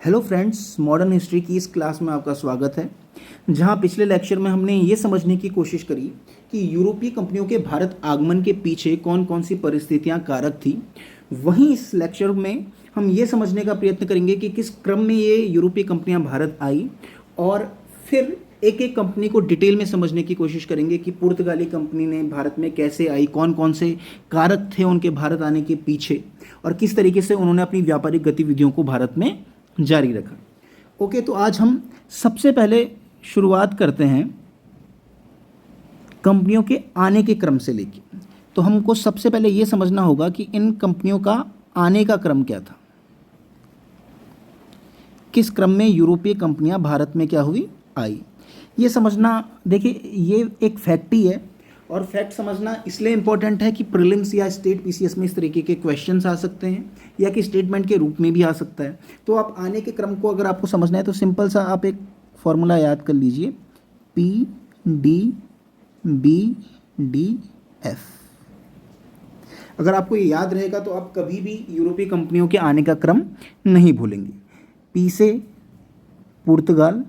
Hello friends, modern history की इस class में आपका स्वागत है। जहां पिछले लेक्चर में हमने ये समझने की कोशिश करी कि यूरोपीय कंपनियों के भारत आगमन के पीछे कौन कौन सी परिस्थितियां कारक थी, वहीं इस लेक्चर में हम ये समझने का प्रयत्न करेंगे कि किस क्रम में ये यूरोपीय कंपनियां भारत आई, और फिर एक एक कंपनी को डिटेल में समझने की कोशिश करेंगे कि पुर्तगाली कंपनी ने भारत में कैसे आई, कौन कौन से कारक थे उनके भारत आने के पीछे, और किस तरीके से उन्होंने अपनी व्यापारिक गतिविधियों को भारत में जारी रखा। ओके, तो आज हम सबसे पहले शुरुआत करते हैं कंपनियों के आने के क्रम से लेके। तो हमको सबसे पहले ये समझना होगा कि इन कंपनियों का आने का क्रम क्या था, किस क्रम में यूरोपीय कंपनियां भारत में क्या हुई, आई। ये समझना, देखिए ये एक फैक्ट ही है, और फैक्ट समझना इसलिए इम्पोर्टेंट है कि प्रीलिम्स या स्टेट पीसीएस में इस तरीके के क्वेश्चंस आ सकते हैं, या कि स्टेटमेंट के रूप में भी आ सकता है। तो आप आने के क्रम को अगर आपको समझना है तो सिंपल सा आप एक फॉर्मूला याद कर लीजिए, P D B D F. अगर आपको ये याद रहेगा तो आप कभी भी यूरोपीय कंपनियों के आने का क्रम नहीं भूलेंगे। पी से पुर्तगाल,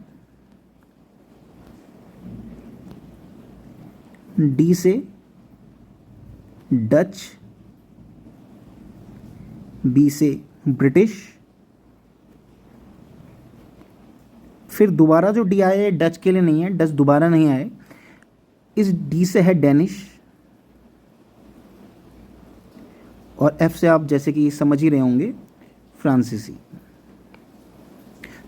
डी से डच, बी से ब्रिटिश, फिर दोबारा जो डी आए डच के लिए नहीं है, डच दोबारा नहीं आए, इस डी से है डेनिश, और एफ से आप जैसे कि समझ ही रहे होंगे फ्रांसीसी।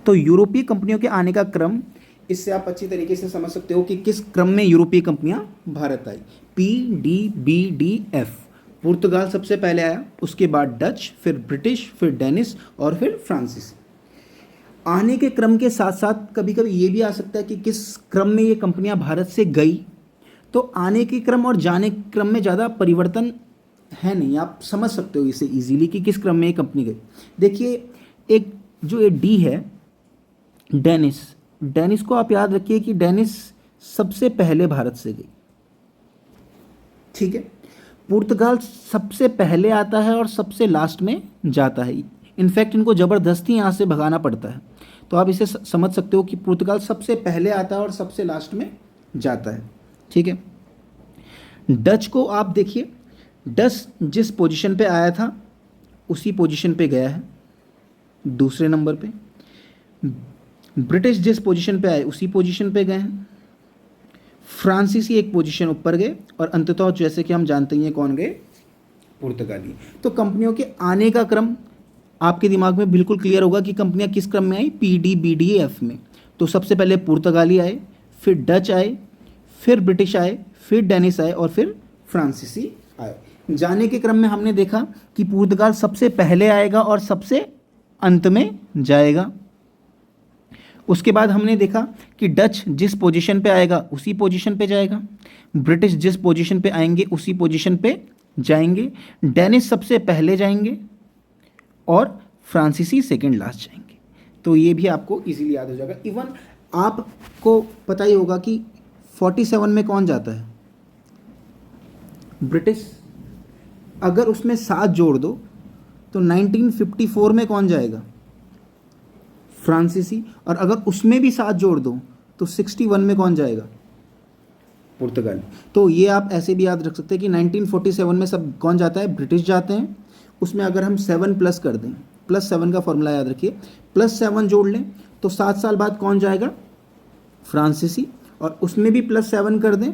तो यूरोपीय कंपनियों के आने का क्रम, इससे आप अच्छी तरीके से समझ सकते हो कि किस क्रम में यूरोपीय कंपनियां भारत आई। P D B D F. पुर्तगाल सबसे पहले आया, उसके बाद डच, फिर ब्रिटिश, फिर डेनिश और फिर फ्रांसीसी। आने के क्रम के साथ साथ कभी कभी ये भी आ सकता है कि किस क्रम में ये कंपनियां भारत से गई। तो आने के क्रम और जाने के क्रम में ज़्यादा परिवर्तन है नहीं, आप समझ सकते हो इसे इजीली कि किस क्रम में ये कंपनी गई। देखिए, एक जो ये डी है डेनिश, डेनिश को आप याद रखिए कि डेनिश सबसे पहले भारत से गई, ठीक है। पुर्तगाल सबसे पहले आता है और सबसे लास्ट में जाता है। इनफैक्ट इनको ज़बरदस्ती यहाँ से भगाना पड़ता है। तो आप इसे समझ सकते हो कि पुर्तगाल सबसे पहले आता है और सबसे लास्ट में जाता है, ठीक है। डच को आप देखिए, डच जिस पोजीशन पे आया था उसी पोजीशन पे गया है, दूसरे नंबर पे। ब्रिटिश जिस पोजीशन पे आए उसी पोजीशन पे गए हैं। फ्रांसीसी एक पोजीशन ऊपर गए, और अंततः जैसे कि हम जानते हैं कौन गए, पुर्तगाली। तो कंपनियों के आने का क्रम आपके दिमाग में बिल्कुल क्लियर होगा कि कंपनियां किस क्रम में आई, P D B D F में। तो सबसे पहले पुर्तगाली आए, फिर डच आए, फिर ब्रिटिश आए, फिर डेनिश आए, और फिर फ्रांसीसी आए। जाने के क्रम में हमने देखा कि पुर्तगाल सबसे पहले आएगा और सबसे अंत में जाएगा। उसके बाद हमने देखा कि डच जिस पोजीशन पे आएगा उसी पोजीशन पे जाएगा, ब्रिटिश जिस पोजीशन पे आएंगे उसी पोजीशन पे जाएंगे, डेनिश सबसे पहले जाएंगे, और फ्रांसीसी सेकंड लास्ट जाएंगे। तो ये भी आपको इजीली याद हो जाएगा। इवन आपको पता ही होगा कि 47 में कौन जाता है, ब्रिटिश। अगर उसमें 7 जोड़ दो तो 1954 में कौन जाएगा, फ्रांसीसी। और अगर उसमें भी 7 जोड़ दो तो 61 में कौन जाएगा, पुर्तगाली। तो ये आप ऐसे भी याद रख सकते हैं कि 1947 में सब कौन जाता है, ब्रिटिश जाते हैं। उसमें अगर हम 7 प्लस कर दें, +7 का फॉर्मूला याद रखिए, +7 जोड़ लें तो 7 साल बाद कौन जाएगा, फ्रांसीसी। और उसमें भी +7 कर दें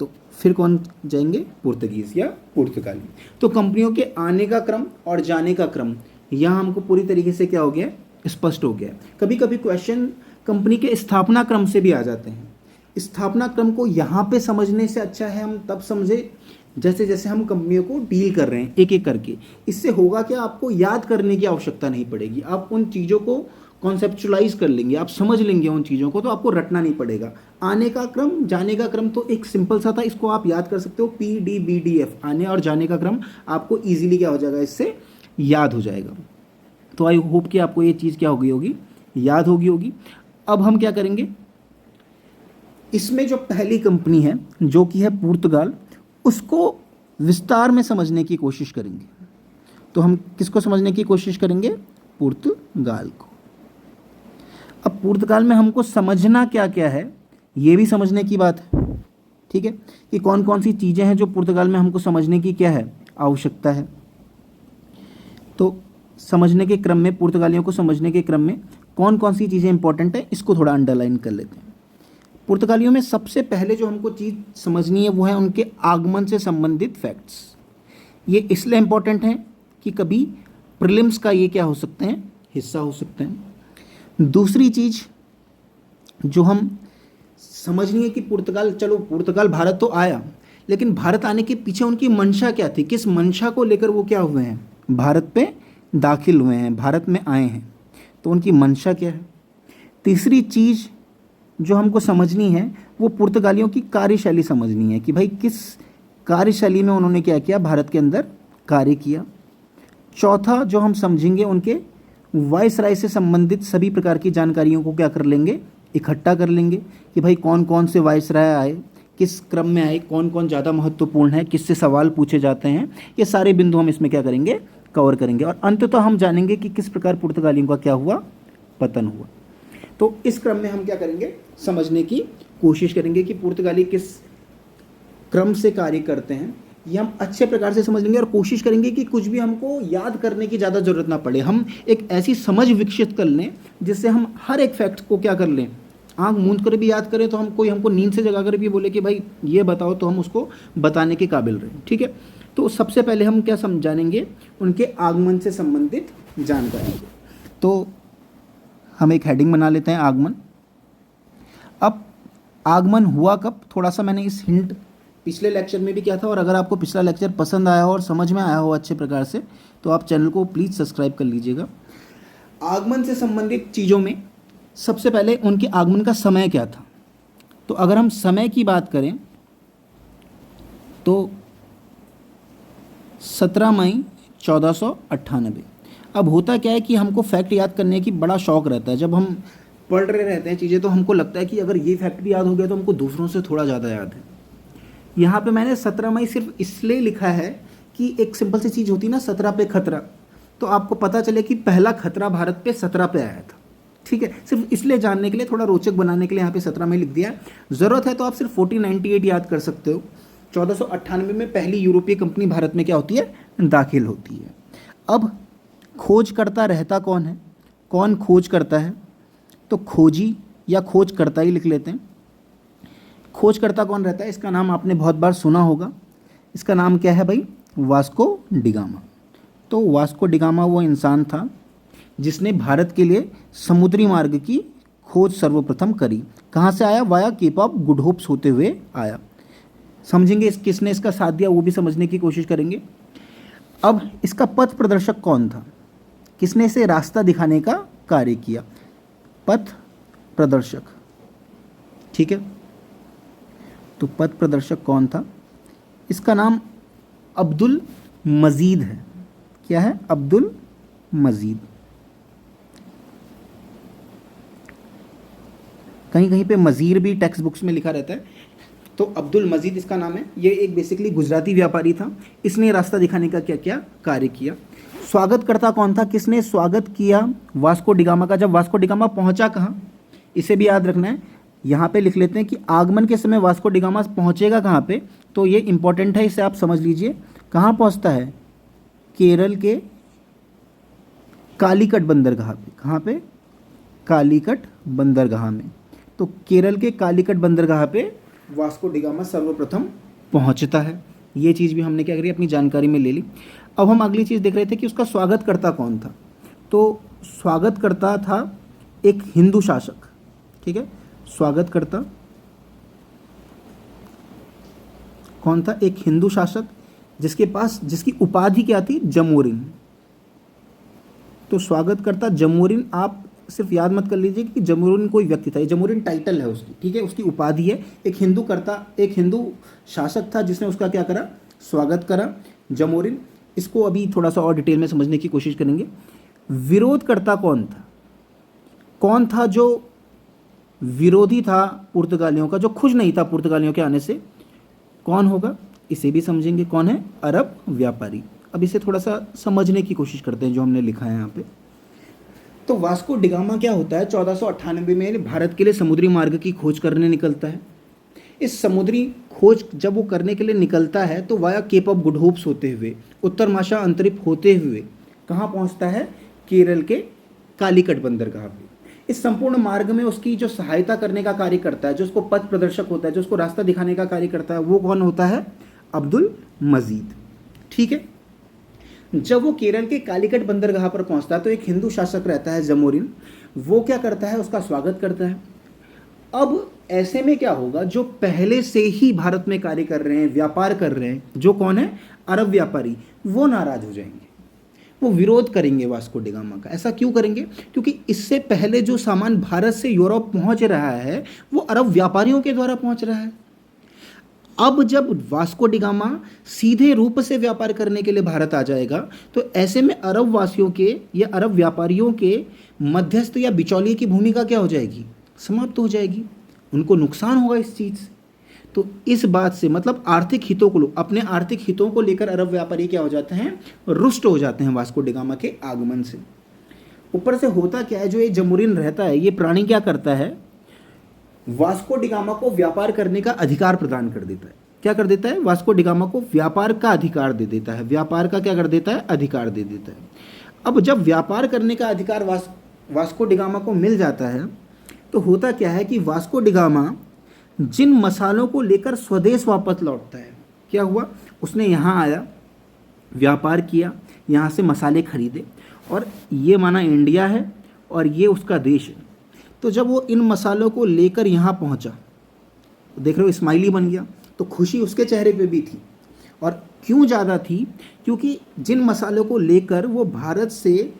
तो फिर कौन जाएंगे, पुर्तगीज या पुर्तगाली। तो कंपनियों के आने का क्रम और जाने का क्रम यहाँ हमको पूरी तरीके से क्या हो गया, स्पष्ट हो गया। कभी कभी क्वेश्चन कंपनी के स्थापना क्रम से भी आ जाते हैं। स्थापना क्रम को यहाँ पे समझने से अच्छा है हम तब समझे जैसे जैसे हम कंपनियों को डील कर रहे हैं एक एक करके। इससे होगा क्या, आपको याद करने की आवश्यकता नहीं पड़ेगी, आप उन चीज़ों को कॉन्सेप्चुलाइज कर लेंगे, आप समझ लेंगे उन चीज़ों को, तो आपको रटना नहीं पड़ेगा। आने का क्रम, जाने का क्रम तो एक सिंपल सा था, इसको आप याद कर सकते हो, P D B D F. आने और जाने का क्रम आपको ईजिली क्या हो जाएगा, इससे याद हो जाएगा। तो आई होप कि आपको ये चीज़ क्या हो गई होगी, याद होगी होगी। अब हम क्या करेंगे, इसमें जो पहली कंपनी है जो कि है पुर्तगाल, उसको विस्तार में समझने की कोशिश करेंगे। तो हम किसको समझने की कोशिश करेंगे, पुर्तगाल को। अब पुर्तगाल में हमको समझना क्या क्या है, ये भी समझने की बात है, ठीक है, कि कौन कौन सी चीज़ें हैं जो पुर्तगाल में हमको समझने की क्या है, आवश्यकता है। तो समझने के क्रम में, पुर्तगालियों को समझने के क्रम में कौन कौन सी चीज़ें इंपॉर्टेंट है, इसको थोड़ा अंडरलाइन कर लेते हैं। पुर्तगालियों में सबसे पहले जो हमको चीज़ समझनी है वो है उनके आगमन से संबंधित फैक्ट्स। ये इसलिए इम्पोर्टेंट हैं कि कभी प्रीलिम्स का ये क्या हो सकते हैं, हिस्सा हो सकते हैं। दूसरी चीज़ जो हम समझनी है कि पुर्तगाल, चलो पुर्तगाल भारत तो आया, लेकिन भारत आने के पीछे उनकी मंशा क्या थी, किस मंशा को लेकर वो क्या हुए हैं, भारत पे दाखिल हुए हैं, भारत में आए हैं, तो उनकी मंशा क्या है। तीसरी चीज़ जो हमको समझनी है वो पुर्तगालियों की कार्यशैली समझनी है कि भाई किस कार्यशैली में उन्होंने क्या किया, भारत के अंदर कार्य किया। चौथा जो हम समझेंगे, उनके वायसराय से संबंधित सभी प्रकार की जानकारियों को क्या कर लेंगे, इकट्ठा कर लेंगे कि भाई कौन कौन से वायसराय आए, किस क्रम में आए, कौन कौन ज़्यादा महत्वपूर्ण है, किससे सवाल पूछे जाते हैं, ये सारे बिंदु हम इसमें क्या करेंगे, कवर करेंगे। और अंततः हम जानेंगे कि किस प्रकार पुर्तगालियों का क्या हुआ, पतन हुआ। तो इस क्रम में हम क्या करेंगे, समझने की कोशिश करेंगे कि पुर्तगाली किस क्रम से कार्य करते हैं, ये हम अच्छे प्रकार से समझ लेंगे और कोशिश करेंगे कि कुछ भी हमको याद करने की ज़्यादा ज़रूरत ना पड़े, हम एक ऐसी समझ विकसित कर लें जिससे हम हर एक फैक्ट को क्या कर लें, आँख मूंद कर भी याद करें, तो हम कोई हमको नींद से जगा कर भी बोले कि भाई ये बताओ, तो हम उसको बताने के काबिल रहें, ठीक है। तो सबसे पहले हम क्या समझानेंगे, उनके आगमन से संबंधित जानकारी। तो हम एक हेडिंग बना लेते हैं, आगमन। अब आगमन हुआ कब, थोड़ा सा मैंने इस हिंट पिछले लेक्चर में भी किया था, और अगर आपको पिछला लेक्चर पसंद आया हो और समझ में आया हो अच्छे प्रकार से, तो आप चैनल को प्लीज़ सब्सक्राइब कर लीजिएगा। आगमन से संबंधित चीज़ों में सबसे पहले उनके आगमन का समय क्या था। तो अगर हम समय की बात करें तो 17 मई 1498। अब होता क्या है कि हमको फैक्ट याद करने की बड़ा शौक रहता है, जब हम पढ़ रहे रहते हैं चीज़ें तो हमको लगता है कि अगर ये फैक्ट भी याद हो गया तो हमको दूसरों से थोड़ा ज़्यादा याद है। यहाँ पे मैंने 17 मई सिर्फ इसलिए लिखा है कि एक सिंपल सी चीज़ होती है ना, 17 पे खतरा, तो आपको पता चले कि पहला खतरा भारत पे 17 पे आया था, ठीक है। सिर्फ इसलिए जानने के लिए, थोड़ा रोचक बनाने के लिए यहाँ पे 17 मई लिख दिया है। ज़रूरत है तो आप सिर्फ 1498 याद कर सकते हो। 1498 में पहली यूरोपीय कंपनी भारत में क्या होती है, दाखिल होती है। अब खोजकर्ता रहता कौन है, कौन खोज करता है, तो खोजी या खोजकर्ता ही लिख लेते हैं। खोजकर्ता कौन रहता है, इसका नाम आपने बहुत बार सुना होगा। इसका नाम क्या है भाई, वास्को डिगामा। तो वास्को डिगामा वो इंसान था जिसने भारत के लिए समुद्री मार्ग की खोज सर्वप्रथम करी। कहाँ से आया, via Cape of Good Hopes होते हुए आया। समझेंगे किसने इसका साथ दिया, वो भी समझने की कोशिश करेंगे। अब इसका पथ प्रदर्शक कौन था, किसने इसे रास्ता दिखाने का कार्य किया, पथ प्रदर्शक, ठीक है। तो पथ प्रदर्शक कौन था, इसका नाम अब्दुल मजीद है। क्या है, अब्दुल मजीद। कहीं कहीं पे मजीर भी टेक्स्ट बुक्स में लिखा रहता है, तो अब्दुल मजीद इसका नाम है। ये एक बेसिकली गुजराती व्यापारी था, इसने रास्ता दिखाने का क्या क्या कार्य किया। स्वागतकर्ता कौन था, किसने स्वागत किया वास्को डिगामा का, जब वास्को डिगामा पहुंचा कहाँ, इसे भी याद रखना है। यहाँ पे लिख लेते हैं कि आगमन के समय वास्को डिगामा पहुँचेगा कहाँ पे, तो ये इंपॉर्टेंट है, इसे आप समझ लीजिए। कहाँ पहुँचता है, केरल के कालीकट बंदरगाह पे। कहाँ पे, कालीकट बंदरगाह में। तो केरल के कालीकट बंदरगाह पे वास्को डिगामा सर्वप्रथम पहुँचता है। ये चीज़ भी हमने क्या करी, अपनी जानकारी में ले ली। अब हम अगली चीज़ देख रहे थे कि उसका स्वागतकर्ता कौन था। तो स्वागतकर्ता था एक हिंदू शासक, ठीक है। स्वागतकर्ता कौन था, एक हिंदू शासक जिसके पास, जिसकी उपाधि क्या थी, जमोरिन। तो स्वागतकर्ता जमोरिन, आप सिर्फ याद मत कर लीजिए कि जमोरिन कोई व्यक्ति था, ये जमोरिन टाइटल है उसकी, ठीक है, उसकी उपाधि है। एक हिंदू करता, एक हिंदू शासक था जिसने उसका क्या करा, स्वागत करा, जमोरिन। इसको अभी थोड़ा सा और डिटेल में समझने की कोशिश करेंगे। विरोधकर्ता कौन था जो विरोधी था पुर्तगालियों का, जो खुश नहीं था पुर्तगालियों के आने से, कौन होगा, इसे भी समझेंगे। कौन है, अरब व्यापारी। अब इसे थोड़ा सा समझने की कोशिश करते हैं जो हमने लिखा है यहाँ पे। तो वास्को डिगामा क्या होता है, 1498 में भारत के लिए समुद्री मार्ग की खोज करने निकलता है। इस समुद्री खोज जब वो करने के लिए निकलता है तो via Cape of Good Hopes होते हुए, उत्तर माशा अंतरिप होते हुए कहाँ पहुँचता है, केरल के कालीकट बंदरगाह पे। इस संपूर्ण मार्ग में उसकी जो सहायता करने का कार्य करता है, जो उसको पथ प्रदर्शक होता है, जो उसको रास्ता दिखाने का कार्य करता है, वो कौन होता है, अब्दुल मजीद। ठीक है। जब वो केरल के कालीकट बंदरगाह पर पहुंचता है तो एक हिंदू शासक रहता है जमोरिन, वो क्या करता है, उसका स्वागत करता है। अब ऐसे में क्या होगा, जो पहले से ही भारत में कार्य कर रहे हैं, व्यापार कर रहे हैं, जो कौन है, अरब व्यापारी, वो नाराज हो जाएंगे, वो विरोध करेंगे वास्को डिगामा का। ऐसा क्यों करेंगे, क्योंकि इससे पहले जो सामान भारत से यूरोप पहुंच रहा है वो अरब व्यापारियों के द्वारा पहुंच रहा है। अब जब वास्को डिगामा सीधे रूप से व्यापार करने के लिए भारत आ जाएगा तो ऐसे में अरब वासियों के या अरब व्यापारियों के मध्यस्थ या बिचौलिए की भूमिका क्या हो जाएगी, समाप्त हो जाएगी, उनको नुकसान होगा इस चीज़ से। तो इस बात से मतलब आर्थिक हितों को, अपने आर्थिक हितों को लेकर अरब व्यापारी क्या हो जाते हैं, रुष्ट हो जाते हैं वास्को डिगामा के आगमन से। ऊपर से होता क्या है, जो ये जमुरिन रहता है, ये प्राणी क्या करता है, वास्को डिगामा को व्यापार करने का अधिकार प्रदान कर देता है। क्या कर देता है, वास्को डिगामा को व्यापार का अधिकार दे देता है, व्यापार का क्या कर देता है, अधिकार दे देता है। अब जब व्यापार करने का अधिकार वास्को डिगामा को मिल जाता है तो होता क्या है कि वास्को डिगामा जिन मसालों को लेकर स्वदेश वापस लौटता है, क्या हुआ, उसने यहाँ आया, व्यापार किया, यहाँ से मसाले खरीदे और ये माना इंडिया है और ये उसका देश है। तो जब वो इन मसालों को लेकर यहाँ पहुँचा, देख रहे हो स्माइली बन गया, तो खुशी उसके चेहरे पे भी थी। और क्यों ज़्यादा थी, क्योंकि जिन मसालों को लेकर वो भारत से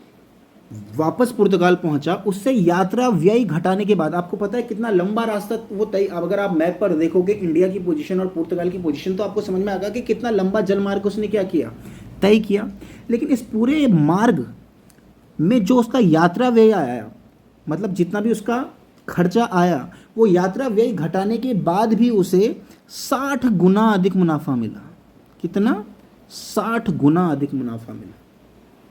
वापस पुर्तगाल पहुंचा, उससे यात्रा व्यय घटाने के बाद, आपको पता है कितना लंबा रास्ता वो तय, अब अगर आप मैप पर देखोगे इंडिया की पोजीशन और पुर्तगाल की पोजीशन तो आपको समझ में आएगा कि कितना लंबा जलमार्ग उसने क्या किया, तय किया। लेकिन इस पूरे मार्ग में जो उसका यात्रा व्यय आया, मतलब जितना भी उसका खर्चा आया, वो यात्रा व्यय घटाने के बाद भी उसे 60 गुना अधिक मुनाफा मिला। कितना, 60 गुना अधिक मुनाफा मिला।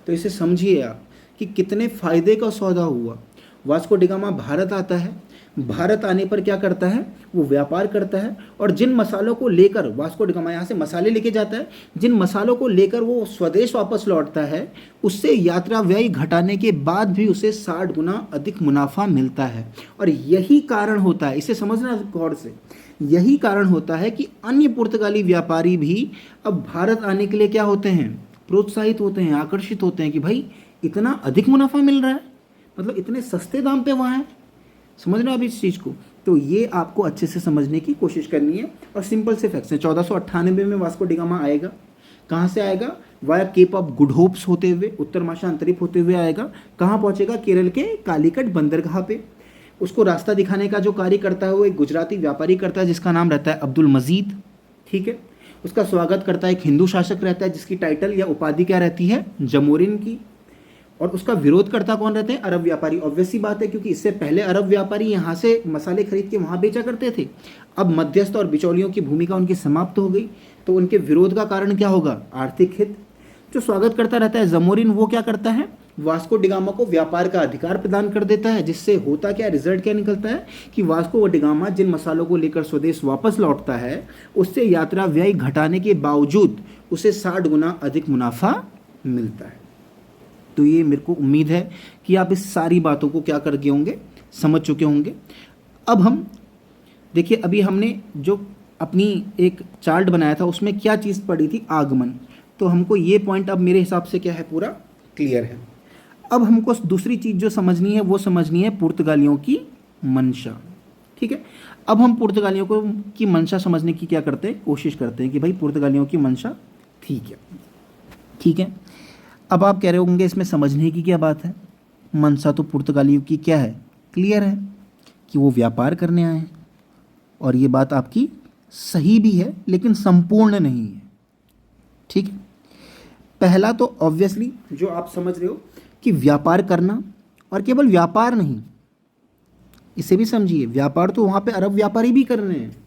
तो इसे समझिए आप कि कितने फायदे का सौदा हुआ। वास्को डिगामा भारत आता है, भारत आने पर क्या करता है, वो व्यापार करता है और जिन मसालों को लेकर वास्को डिगामा यहाँ से मसाले लेके जाता है, जिन मसालों को लेकर वो स्वदेश वापस लौटता है, उससे यात्रा व्यय घटाने के बाद भी उसे 60 गुना अधिक मुनाफा मिलता है। और यही कारण होता है, इसे समझना गौर से, यही कारण होता है कि अन्य पुर्तगाली व्यापारी भी अब भारत आने के लिए क्या होते हैं, प्रोत्साहित होते हैं, आकर्षित होते हैं कि भाई इतना अधिक मुनाफा मिल रहा है, मतलब इतने सस्ते दाम पे वहाँ है। समझ रहे हो आप इस चीज़ को। तो ये आपको अच्छे से समझने की कोशिश करनी है और सिंपल से फैक्ट्स हैं। 1498 में वास्को डिगामा आएगा, कहाँ से आएगा, via Cape of Good Hopes होते हुए, उत्तर माशा अंतरिप होते हुए आएगा। कहाँ पहुँचेगा, केरल के कालीकट बंदरगाह पे। उसको रास्ता दिखाने का जो कार्य करता है वो एक गुजराती व्यापारी करता है जिसका नाम रहता है अब्दुल मजीद। ठीक है। उसका स्वागत करता है एक हिंदू शासक रहता है जिसकी टाइटल या उपाधि क्या रहती है, जमोरिन की। और उसका विरोध करता कौन रहते हैं, अरब व्यापारी। ऑब्वियसली बात है क्योंकि इससे पहले अरब व्यापारी यहाँ से मसाले खरीद के वहाँ बेचा करते थे। अब मध्यस्थ और बिचौलियों की भूमिका उनकी समाप्त हो गई, तो उनके विरोध का कारण क्या होगा, आर्थिक हित। जो स्वागत करता रहता है जमोरिन, वो क्या करता है, वास्को डिगामा को व्यापार का अधिकार प्रदान कर देता है, जिससे होता क्या, रिजल्ट क्या निकलता है कि वास्को डिगामा जिन मसालों को लेकर स्वदेश वापस लौटता है, उससे यात्रा व्यय घटाने के बावजूद उसे 60 गुना अधिक मुनाफा मिलता है। तो ये मेरे को उम्मीद है कि आप इस सारी बातों को क्या कर गए होंगे, समझ चुके होंगे। अब हम देखिए, अभी हमने जो अपनी एक चार्ट बनाया था उसमें क्या चीज़ पड़ी थी, आगमन। तो हमको ये पॉइंट अब मेरे हिसाब से क्या है, पूरा क्लियर है। अब हमको दूसरी चीज़ जो समझनी है वो समझनी है पुर्तगालियों की मंशा। ठीक है। अब हम पुर्तगालियों को की मंशा समझने की क्या करते हैं, कोशिश करते हैं कि भाई पुर्तगालियों की मंशा ठीक है, ठीक है। अब आप कह रहे होंगे इसमें समझने की क्या बात है, मंशा तो पुर्तगालियों की क्या है, क्लियर है कि वो व्यापार करने आए हैं। और ये बात आपकी सही भी है लेकिन संपूर्ण नहीं है। ठीक है। पहला तो ऑब्वियसली जो आप समझ रहे हो कि व्यापार करना, और केवल व्यापार नहीं, इसे भी समझिए, व्यापार तो वहाँ पे अरब व्यापारी भी कर रहे हैं।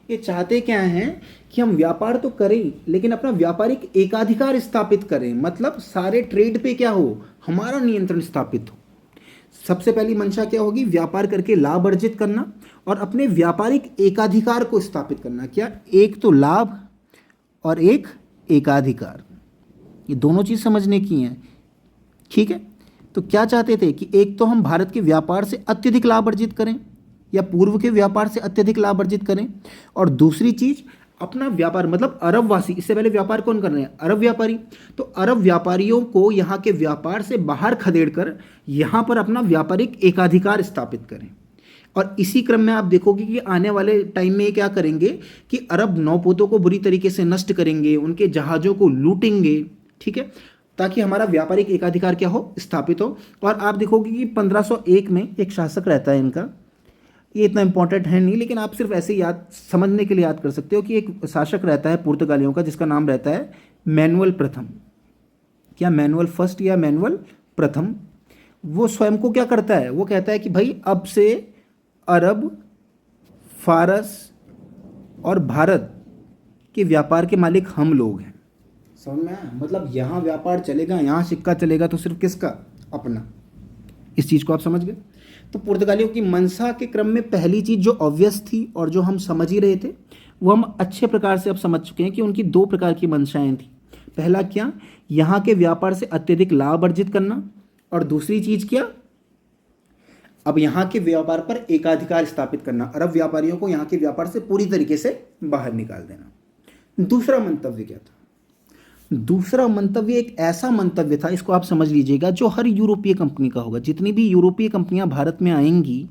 ये चाहते क्या हैं कि हम व्यापार तो करें लेकिन अपना व्यापारिक एकाधिकार स्थापित करें, मतलब सारे ट्रेड पे क्या हो, हमारा नियंत्रण स्थापित हो। सबसे पहली मंशा क्या होगी? व्यापार करके लाभ अर्जित करना और अपने व्यापारिक एकाधिकार को स्थापित करना। क्या? एक तो लाभ और एक एकाधिकार, ये दोनों चीज़ समझने की हैं, ठीक है। तो क्या चाहते थे कि एक तो हम भारत के व्यापार से अत्यधिक लाभ अर्जित करें या पूर्व के व्यापार से अत्यधिक लाभ अर्जित करें, और दूसरी चीज अपना व्यापार, मतलब अरबवासी, इससे पहले व्यापार कौन कर रहे हैं? अरब व्यापारी। तो अरब व्यापारियों को यहाँ के व्यापार से बाहर खदेड़ कर यहाँ पर अपना व्यापारिक एकाधिकार स्थापित करें। और इसी क्रम में आप देखोगे कि आने वाले टाइम में ये क्या करेंगे कि अरब नौपोतों को बुरी तरीके से नष्ट करेंगे, उनके जहाज़ों को लूटेंगे, ठीक है, ताकि हमारा व्यापारिक एकाधिकार क्या हो? स्थापित हो। और आप देखोगे कि 1501 में एक शासक रहता है इनका, ये इतना इंपॉर्टेंट है नहीं, लेकिन आप सिर्फ ऐसे याद समझने के लिए याद कर सकते हो कि एक शासक रहता है पुर्तगालियों का जिसका नाम रहता है मैनुअल प्रथम। क्या मैनुअल फर्स्ट या मैनुअल प्रथम? वो स्वयं को क्या करता है? वो कहता है कि भाई अब से अरब, फारस और भारत के व्यापार के मालिक हम लोग हैं। समझ में आया? मतलब यहाँ व्यापार चलेगा, यहाँ सिक्का चलेगा, तो सिर्फ किसका? अपना। इस चीज़ को आप समझ गए? तो पुर्तगालियों की मंशा के क्रम में पहली चीज़ जो ऑब्वियस थी और जो हम समझ ही रहे थे, वो हम अच्छे प्रकार से अब समझ चुके हैं कि उनकी दो प्रकार की मंशाएं थी। पहला क्या? यहाँ के व्यापार से अत्यधिक लाभ अर्जित करना, और दूसरी चीज़ क्या? अब यहाँ के व्यापार पर एकाधिकार स्थापित करना, अरब व्यापारियों को यहाँ के व्यापार से पूरी तरीके से बाहर निकाल देना। दूसरा मंतव्य क्या था? दूसरा मंतव्य एक ऐसा मंतव्य था, इसको आप समझ लीजिएगा, जो हर यूरोपीय कंपनी का होगा। जितनी भी यूरोपीय कंपनियां भारत में आएंगी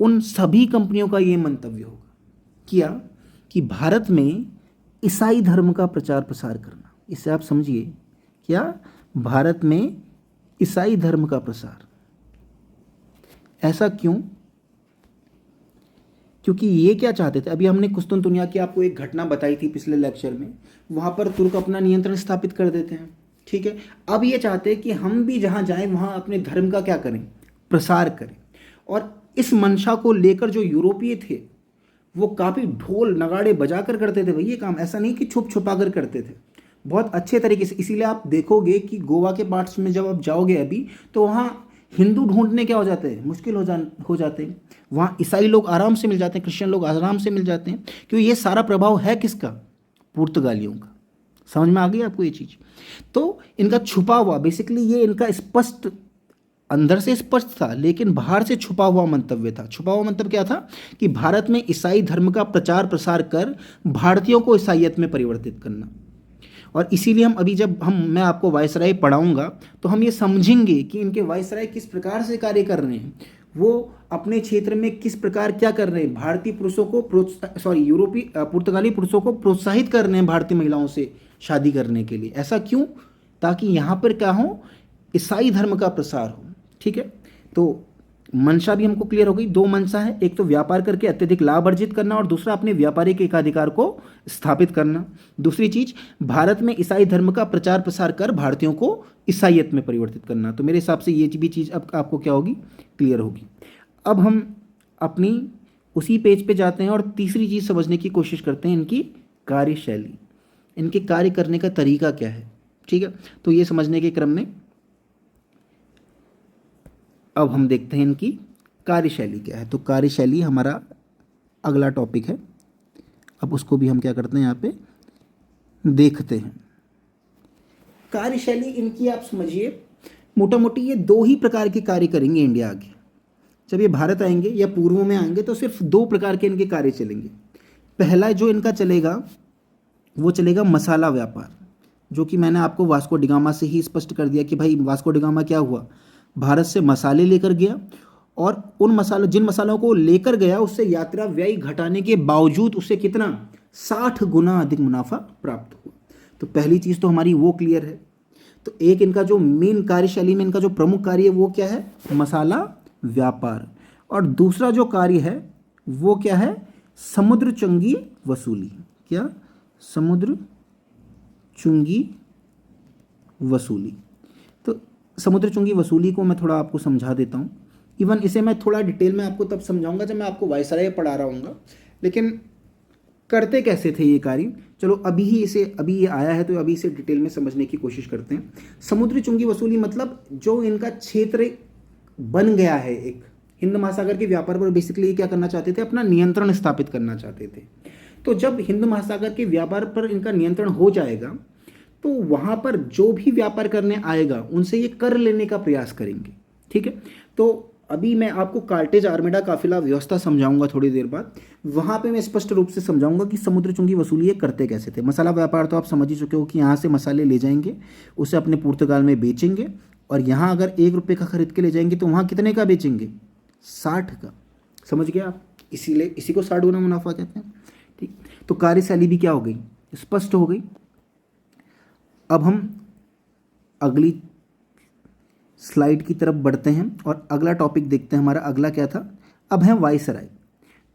उन सभी कंपनियों का ये मंतव्य होगा। क्या? कि भारत में ईसाई धर्म का प्रचार प्रसार करना। इसे आप समझिए, क्या? भारत में ईसाई धर्म का प्रसार। ऐसा क्यों? क्योंकि ये क्या चाहते थे? अभी हमने कुस्तुनतुनिया की आपको एक घटना बताई थी पिछले लेक्चर में, वहाँ पर तुर्क अपना नियंत्रण स्थापित कर देते हैं, ठीक है। अब ये चाहते हैं कि हम भी जहाँ जाएं वहाँ अपने धर्म का क्या करें? प्रसार करें। और इस मंशा को लेकर जो यूरोपीय थे वो काफ़ी ढोल नगाड़े बजा कर करते थे भाई ये काम, ऐसा नहीं कि छुप छुपा कर करते थे, बहुत अच्छे तरीके से। इसीलिए आप देखोगे कि गोवा के पार्ट्स में जब आप जाओगे अभी, तो वहाँ हिंदू ढूंढने क्या हो जाते हैं? मुश्किल हो जाते हैं। वहाँ ईसाई लोग आराम से मिल जाते हैं, क्रिश्चियन लोग आराम से मिल जाते हैं, क्योंकि ये सारा प्रभाव है किसका? पुर्तगालियों का। समझ में आ गई आपको ये चीज़? तो इनका छुपा हुआ, बेसिकली ये इनका स्पष्ट, अंदर से स्पष्ट था लेकिन बाहर से छुपा हुआ मंतव्य था। छुपा हुआ मंतव्य क्या था? कि भारत में ईसाई धर्म का प्रचार प्रसार कर भारतीयों को ईसाईयत में परिवर्तित करना। और इसीलिए हम अभी जब मैं आपको वायसराय पढ़ाऊंगा तो हम ये समझेंगे कि इनके वायसराय किस प्रकार से कार्य कर रहे हैं, वो अपने क्षेत्र में किस प्रकार क्या कर रहे हैं, भारतीय पुरुषों को यूरोपीय पुर्तगाली पुरुषों को प्रोत्साहित कर रहे हैं भारतीय महिलाओं से शादी करने के लिए। ऐसा क्यों? ताकि यहाँ पर क्या हो? ईसाई धर्म का प्रसार हो, ठीक है। तो मंशा भी हमको क्लियर हो गई। दो मंशा है, एक तो व्यापार करके अत्यधिक लाभ अर्जित करना और दूसरा अपने व्यापारिक एकाधिकार को स्थापित करना। दूसरी चीज, भारत में ईसाई धर्म का प्रचार प्रसार कर भारतीयों को ईसाईयत में परिवर्तित करना। तो मेरे हिसाब से ये भी चीज़ अब आपको क्या होगी? क्लियर होगी। अब हम अपनी उसी पेज पे जाते हैं और तीसरी चीज़ समझने की कोशिश करते हैं, इनकी कार्यशैली, इनके कार्य करने का तरीका क्या है, ठीक है। तो ये समझने के क्रम में अब हम देखते हैं इनकी कार्यशैली क्या है। तो कार्यशैली हमारा अगला टॉपिक है। अब उसको भी हम क्या करते हैं, यहाँ पे देखते हैं। कार्यशैली इनकी आप समझिए, मोटा मोटी ये दो ही प्रकार के कार्य करेंगे इंडिया आगे। जब ये भारत आएंगे या पूर्व में आएंगे तो सिर्फ दो प्रकार के इनके कार्य चलेंगे। पहला जो इनका चलेगा वो चलेगा मसाला व्यापार, जो कि मैंने आपको वास्को डिगामा से ही स्पष्ट कर दिया कि भाई वास्को डिगामा क्या हुआ? भारत से मसाले लेकर गया और जिन मसालों को लेकर गया उससे यात्रा व्यय घटाने के बावजूद उसे कितना? 60 गुना अधिक मुनाफा प्राप्त हुआ। तो पहली चीज़ तो हमारी वो क्लियर है। तो एक इनका जो मेन कार्यशैली में इनका जो प्रमुख कार्य है वो क्या है? मसाला व्यापार। और दूसरा जो कार्य है वो क्या है? समुद्र चुंगी वसूली। क्या? समुद्र चुंगी वसूली। तो समुद्र चुंगी वसूली को मैं थोड़ा आपको समझा देता हूँ। इवन इसे मैं थोड़ा डिटेल में आपको तब समझाऊंगा जब मैं आपको वायसराय पढ़ा रहा हूँगा, लेकिन करते कैसे थे ये कार्य, चलो अभी ये आया है तो अभी इसे डिटेल में समझने की कोशिश करते हैं। समुद्री चुंगी वसूली मतलब जो इनका क्षेत्र बन गया है एक हिंद महासागर के व्यापार पर बेसिकली ये क्या करना चाहते थे, अपना नियंत्रण स्थापित करना चाहते थे। तो जब हिंद महासागर के व्यापार पर इनका नियंत्रण हो जाएगा तो वहाँ पर जो भी व्यापार करने आएगा उनसे ये कर लेने का प्रयास करेंगे। ठीक है, तो अभी मैं आपको कार्टेज आर्मेडा काफिला व्यवस्था समझाऊंगा थोड़ी देर बाद। वहाँ पे मैं स्पष्ट रूप से समझाऊंगा कि समुद्र चुंगी वसूली ये करते कैसे थे। मसाला व्यापार तो आप समझ ही चुके हो कि यहाँ से मसाले ले जाएंगे, उसे अपने पुर्तगाल में बेचेंगे, और यहाँ अगर 1 रुपये का खरीद के ले जाएंगे तो वहाँ कितने का बेचेंगे, 60 का। समझ गया आप, इसीलिए इसी को 60 गुना मुनाफा कहते हैं। ठीक, तो कार्यशैली भी क्या हो गई, स्पष्ट हो गई। अब हम अगली स्लाइड की तरफ बढ़ते हैं और अगला टॉपिक देखते हैं। हमारा अगला क्या था, अब है वायसराय।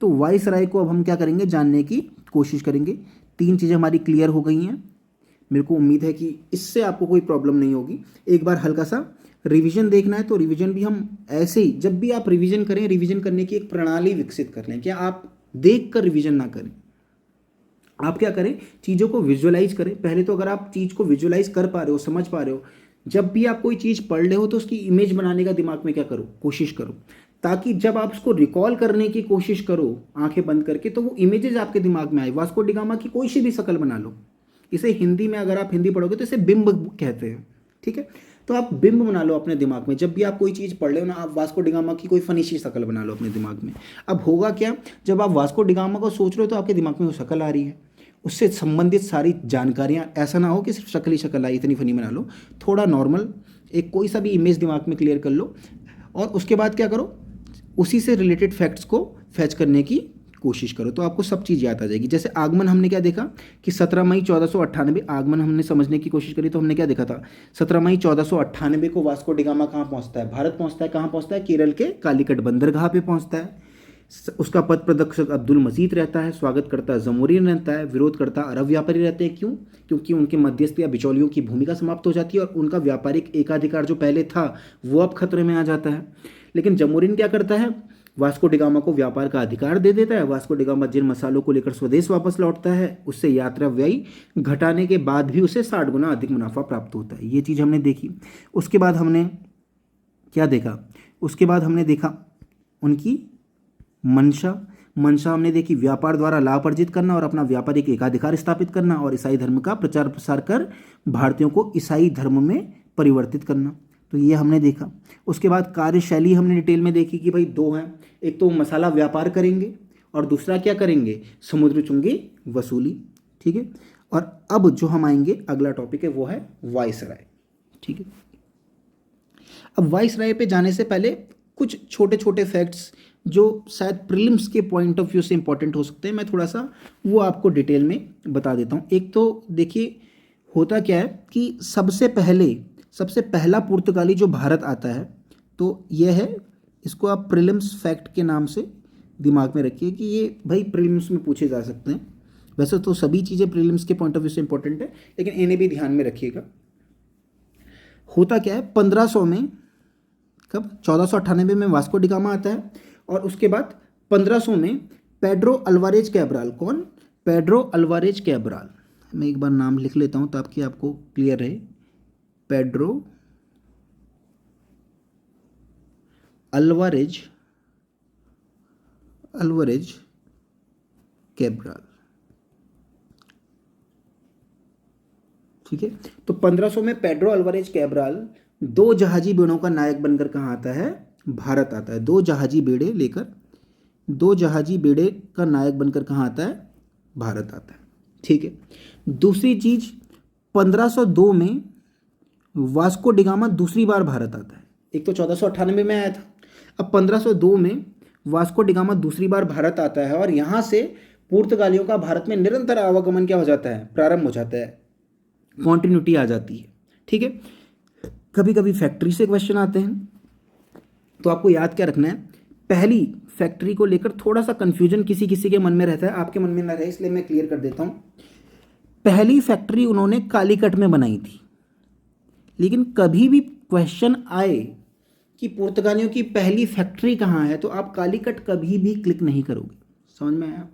तो वायसराय को अब हम क्या करेंगे, जानने की कोशिश करेंगे। 3 चीज़ें हमारी क्लियर हो गई हैं। मेरे को उम्मीद है कि इससे आपको कोई प्रॉब्लम नहीं होगी। एक बार हल्का सा रिवीजन देखना है तो रिवीजन भी हम ऐसे ही, जब भी आप रिवीजन करें, रिवीजन करने की एक प्रणाली विकसित कर लें। क्या आप देख कर रिवीजन ना करें, आप क्या करें, चीज़ों को विजुअलाइज करें। पहले तो अगर आप चीज़ को विजुअलाइज कर पा रहे हो, समझ पा रहे हो, जब भी आप कोई चीज़ पढ़ रहे हो तो उसकी इमेज बनाने का दिमाग में क्या करो, कोशिश करो, ताकि जब आप उसको रिकॉल करने की कोशिश करो आंखें बंद करके तो वो इमेजेस आपके दिमाग में आए। वास्को डी गामा की कोई सी भी शक्ल बना लो। इसे हिंदी में अगर आप हिंदी पढ़ोगे तो इसे बिंब कहते हैं। ठीक है, तो आप बिंब बना लो अपने दिमाग में। जब भी आप कोई चीज़ पढ़ रहे हो ना, आप वास्को डी गामा की कोई फनी सी शक्ल बना लो अपने दिमाग में। अब होगा क्या, जब आप वास्को डी गामा को सोच रहे हो तो आपके दिमाग में वो शक्ल आ रही है, उससे संबंधित सारी जानकारियाँ। ऐसा ना हो कि सिर्फ शक्ल ही शक्ल आई, इतनी फनी बना लो। थोड़ा नॉर्मल एक कोई सा भी इमेज दिमाग में क्लियर कर लो, और उसके बाद क्या करो, उसी से रिलेटेड फैक्ट्स को फैच करने की कोशिश करो, तो आपको सब चीज़ याद आ जाएगी। जैसे आगमन हमने क्या देखा कि 17 मई 1498 आगमन हमने समझने की कोशिश करी, तो हमने क्या देखा था, 17 मई 1498 को वास्को डी गामा कहाँ पहुँचता है, भारत पहुँचता है। कहाँ पहुँचता है, केरल के कालीकट बंदरगाह पे पहुँचता है। उसका पथ प्रदर्शक अब्दुल मजीद रहता है, स्वागत करता जमूरिन रहता है, विरोध करता अरब व्यापारी रहते हैं। क्यों, क्योंकि उनके मध्यस्थ या बिचौलियों की भूमिका समाप्त हो जाती है और उनका व्यापारिक एकाधिकार जो पहले था वो अब खतरे में आ जाता है। लेकिन जमूरिन क्या करता है, वास्को डी गामा को व्यापार का अधिकार दे देता है। वास्को डी गामा जिन मसालों को लेकर स्वदेश वापस लौटता है उससे यात्रा व्यय घटाने के बाद भी उसे 60 गुना अधिक मुनाफा प्राप्त होता है। ये चीज़ हमने देखी। उसके बाद हमने क्या देखा, उसके बाद हमने देखा उनकी मंशा हमने देखी, व्यापार द्वारा लाभ अर्जित करना और अपना व्यापारिक एकाधिकार स्थापित करना, और ईसाई धर्म का प्रचार प्रसार कर भारतीयों को ईसाई धर्म में परिवर्तित करना। तो ये हमने देखा। उसके बाद कार्यशैली हमने डिटेल में देखी कि भाई 2 हैं, एक तो मसाला व्यापार करेंगे और दूसरा क्या करेंगे, समुद्र चुंगी वसूली। ठीक है, और अब जो हम आएंगे अगला टॉपिक है वो है वायसराय। ठीक है, अब वायसराय पे जाने से पहले कुछ छोटे छोटे फैक्ट्स जो शायद प्रीलिम्स के पॉइंट ऑफ व्यू से इंपॉर्टेंट हो सकते हैं, मैं थोड़ा सा वो आपको डिटेल में बता देता हूँ। एक तो देखिए होता क्या है कि सबसे पहला पुर्तगाली जो भारत आता है तो यह है, इसको आप प्रीलिम्स फैक्ट के नाम से दिमाग में रखिए कि ये भाई प्रीलिम्स में पूछे जा सकते हैं। वैसे तो सभी चीज़ें प्रीलिम्स के पॉइंट ऑफ व्यू से इंपॉर्टेंट है, लेकिन इन्हें भी ध्यान में रखिएगा। होता क्या है, 1500 में, कब, 1498 में वास्को डी गामा आता है, और उसके बाद 1500 में पेड्रो अल्वारेज कैब्राल। कौन, पेड्रो अल्वारेज कैब्राल। मैं एक बार नाम लिख लेता हूँ ताकि आपको क्लियर रहे। Pedro Alvarez Cabral. ठीक है, तो 1500 में पेड्रो अल्वारेज कैब्राल 2 जहाजी बेड़ों का नायक बनकर कहाँ आता है, भारत आता है। 2 जहाजी बेड़े लेकर, 2 जहाजी बेड़े का नायक बनकर कहाँ आता है, भारत आता है। ठीक है, दूसरी चीज 1502 में वास्को डी गामा दूसरी बार भारत आता है। एक तो 1498 में आया था, अब 1502 में वास्को डी गामा दूसरी बार भारत आता है, और यहाँ से पुर्तगालियों का भारत में निरंतर आवागमन क्या हो जाता है, प्रारंभ हो जाता है, कॉन्टिन्यूटी आ जाती है। ठीक है, कभी कभी फैक्ट्री से क्वेश्चन आते हैं, तो आपको याद क्या रखना है, पहली फैक्ट्री को लेकर थोड़ा सा कंफ्यूजन किसी किसी के मन में रहता है, आपके मन में ना रहे इसलिए मैं क्लियर कर देता हूँ। पहली फैक्ट्री उन्होंने कालीकट में बनाई थी, लेकिन कभी भी क्वेश्चन आए कि पुर्तगालियों की पहली फैक्ट्री कहाँ है, तो आप कालीकट कभी भी क्लिक नहीं करोगे। समझ में आया?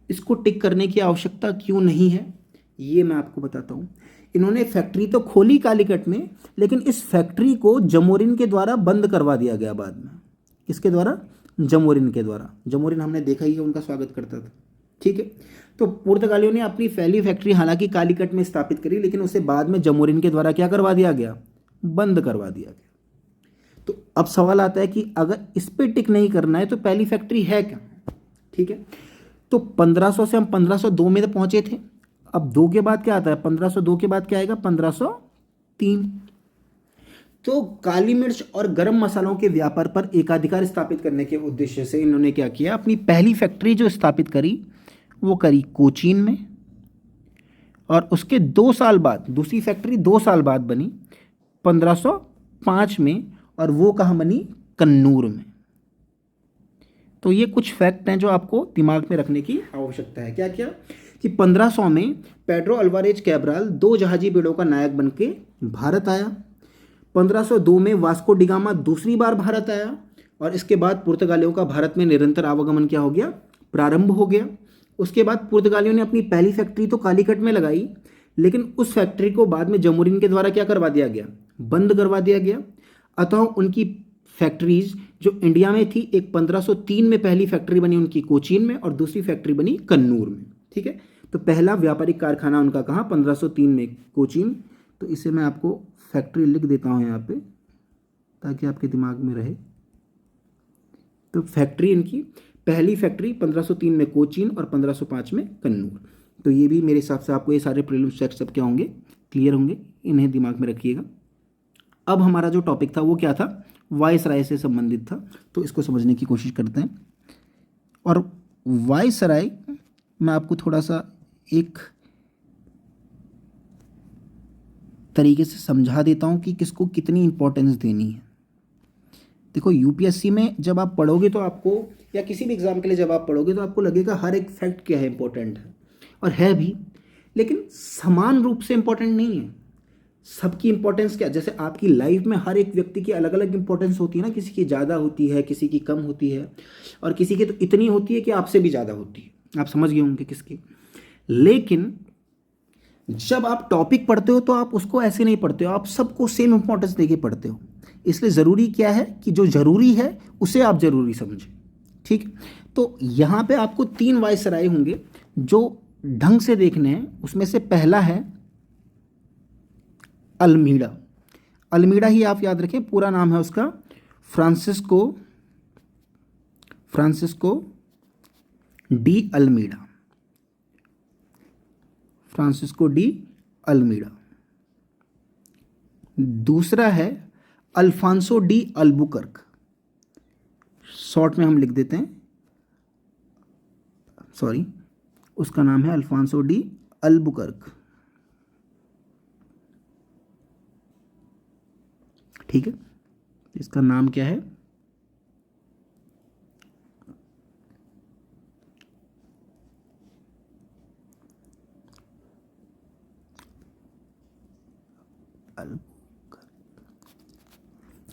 इसको टिक करने की आवश्यकता क्यों नहीं है ये मैं आपको बताता हूँ। इन्होंने फैक्ट्री तो खोली कालीकट में, लेकिन इस फैक्ट्री को जमोरिन के द्वारा बंद करवा दिया गया बाद में। किसके द्वारा? जमोरिन के द्वारा। जमोरिन हमने देखा ही है, उनका स्वागत करता था। ठीक है, तो पुर्तगालियों ने अपनी पहली फैक्ट्री हालांकि कालीकट में स्थापित करी, लेकिन उसे बाद में जमोरिन के द्वारा क्या करवा दिया गया? बंद करवा दिया गया। तो अब सवाल आता है कि अगर इस पे टिक नहीं करना है तो पहली फैक्ट्री है क्या? ठीक है, तो 1500 से हम 1502 में तो पहुंचे थे। अब 2 के बाद क्या आता है? 1502 के बाद क्या आएगा? 1503। तो काली मिर्च और गरम मसालों के व्यापार पर एकाधिकार स्थापित करने के उद्देश्य से इन्होंने क्या किया? अपनी पहली फैक्ट्री जो स्थापित करी वो करी कोचीन में, और उसके 2 साल बाद दूसरी फैक्ट्री 2 साल बाद बनी 1505 में, और वो कहाँ बनी? कन्नूर में। तो ये कुछ फैक्ट हैं जो आपको दिमाग में रखने की आवश्यकता है। क्या क्या? कि 1500 में पेड्रो अल्वारेज कैब्राल 2 जहाजी बेड़ों का नायक बन के भारत आया। 1502 में वास्को डिगामा दूसरी बार भारत आया, और इसके बाद पुर्तगालियों का भारत में निरंतर आवागमन क्या हो गया? प्रारंभ हो गया। उसके बाद पुर्तगालियों ने अपनी पहली फैक्ट्री तो कालीकट में लगाई, लेकिन उस फैक्ट्री को बाद में जमोरिन के द्वारा क्या करवा दिया गया? बंद करवा दिया गया। अतः उनकी फैक्ट्रीज जो इंडिया में थी, एक 1503 में पहली फैक्ट्री बनी उनकी कोचीन में, और दूसरी फैक्ट्री बनी कन्नूर में। ठीक है, तो पहला व्यापारिक कारखाना उनका कहाँ? 1503 में कोचीन। तो इसे मैं आपको फैक्ट्री लिख देता हूँ यहाँ पे ताकि आपके दिमाग में रहे। तो फैक्ट्री इनकी पहली फैक्ट्री 1503 में कोचीन और 1505 में कन्नूर। तो ये भी मेरे हिसाब से आपको ये सारे प्रीलिम्स चेक सब क्या होंगे? क्लियर होंगे। इन्हें दिमाग में रखिएगा। अब हमारा जो टॉपिक था वो क्या था? वायसराय से संबंधित था। तो इसको समझने की कोशिश करते हैं। और वायसराय मैं आपको थोड़ा सा एक तरीके से समझा देता हूँ कि किसको कितनी इंपॉर्टेंस देनी है। देखो, यूपीएससी में जब आप पढ़ोगे तो आपको, या किसी भी एग्जाम के लिए जब आप पढ़ोगे तो आपको लगेगा हर एक फैक्ट क्या है? इंपॉर्टेंट है, और है भी, लेकिन समान रूप से इंपॉर्टेंट नहीं है। सबकी इंपॉर्टेंस क्या? जैसे आपकी लाइफ में हर एक व्यक्ति की अलग अलग इंपॉर्टेंस होती है ना, किसी की ज़्यादा होती है, किसी की कम होती है, और किसी की तो इतनी होती है कि आपसे भी ज़्यादा होती है। आप समझ गए होंगे किसकी। लेकिन जब आप टॉपिक पढ़ते हो तो आप उसको ऐसे नहीं पढ़ते हो, आप सबको सेम इंपॉर्टेंस देके पढ़ते हो। इसलिए ज़रूरी क्या है कि जो ज़रूरी है उसे आप ज़रूरी समझें। ठीक, तो यहाँ पे आपको 3 वायसराय होंगे जो ढंग से देखने हैं। उसमें से पहला है अल्मीड़ा। अल्मीड़ा ही आप याद रखें, पूरा नाम है उसका Francisco de Almeida. Francisco de Almeida. दूसरा है अल्फांसो डी अल्बुकर्क। शॉर्ट में हम लिख देते हैं, सॉरी, उसका नाम है अल्फांसो डी अल्बुकर्क। ठीक है, इसका नाम क्या है?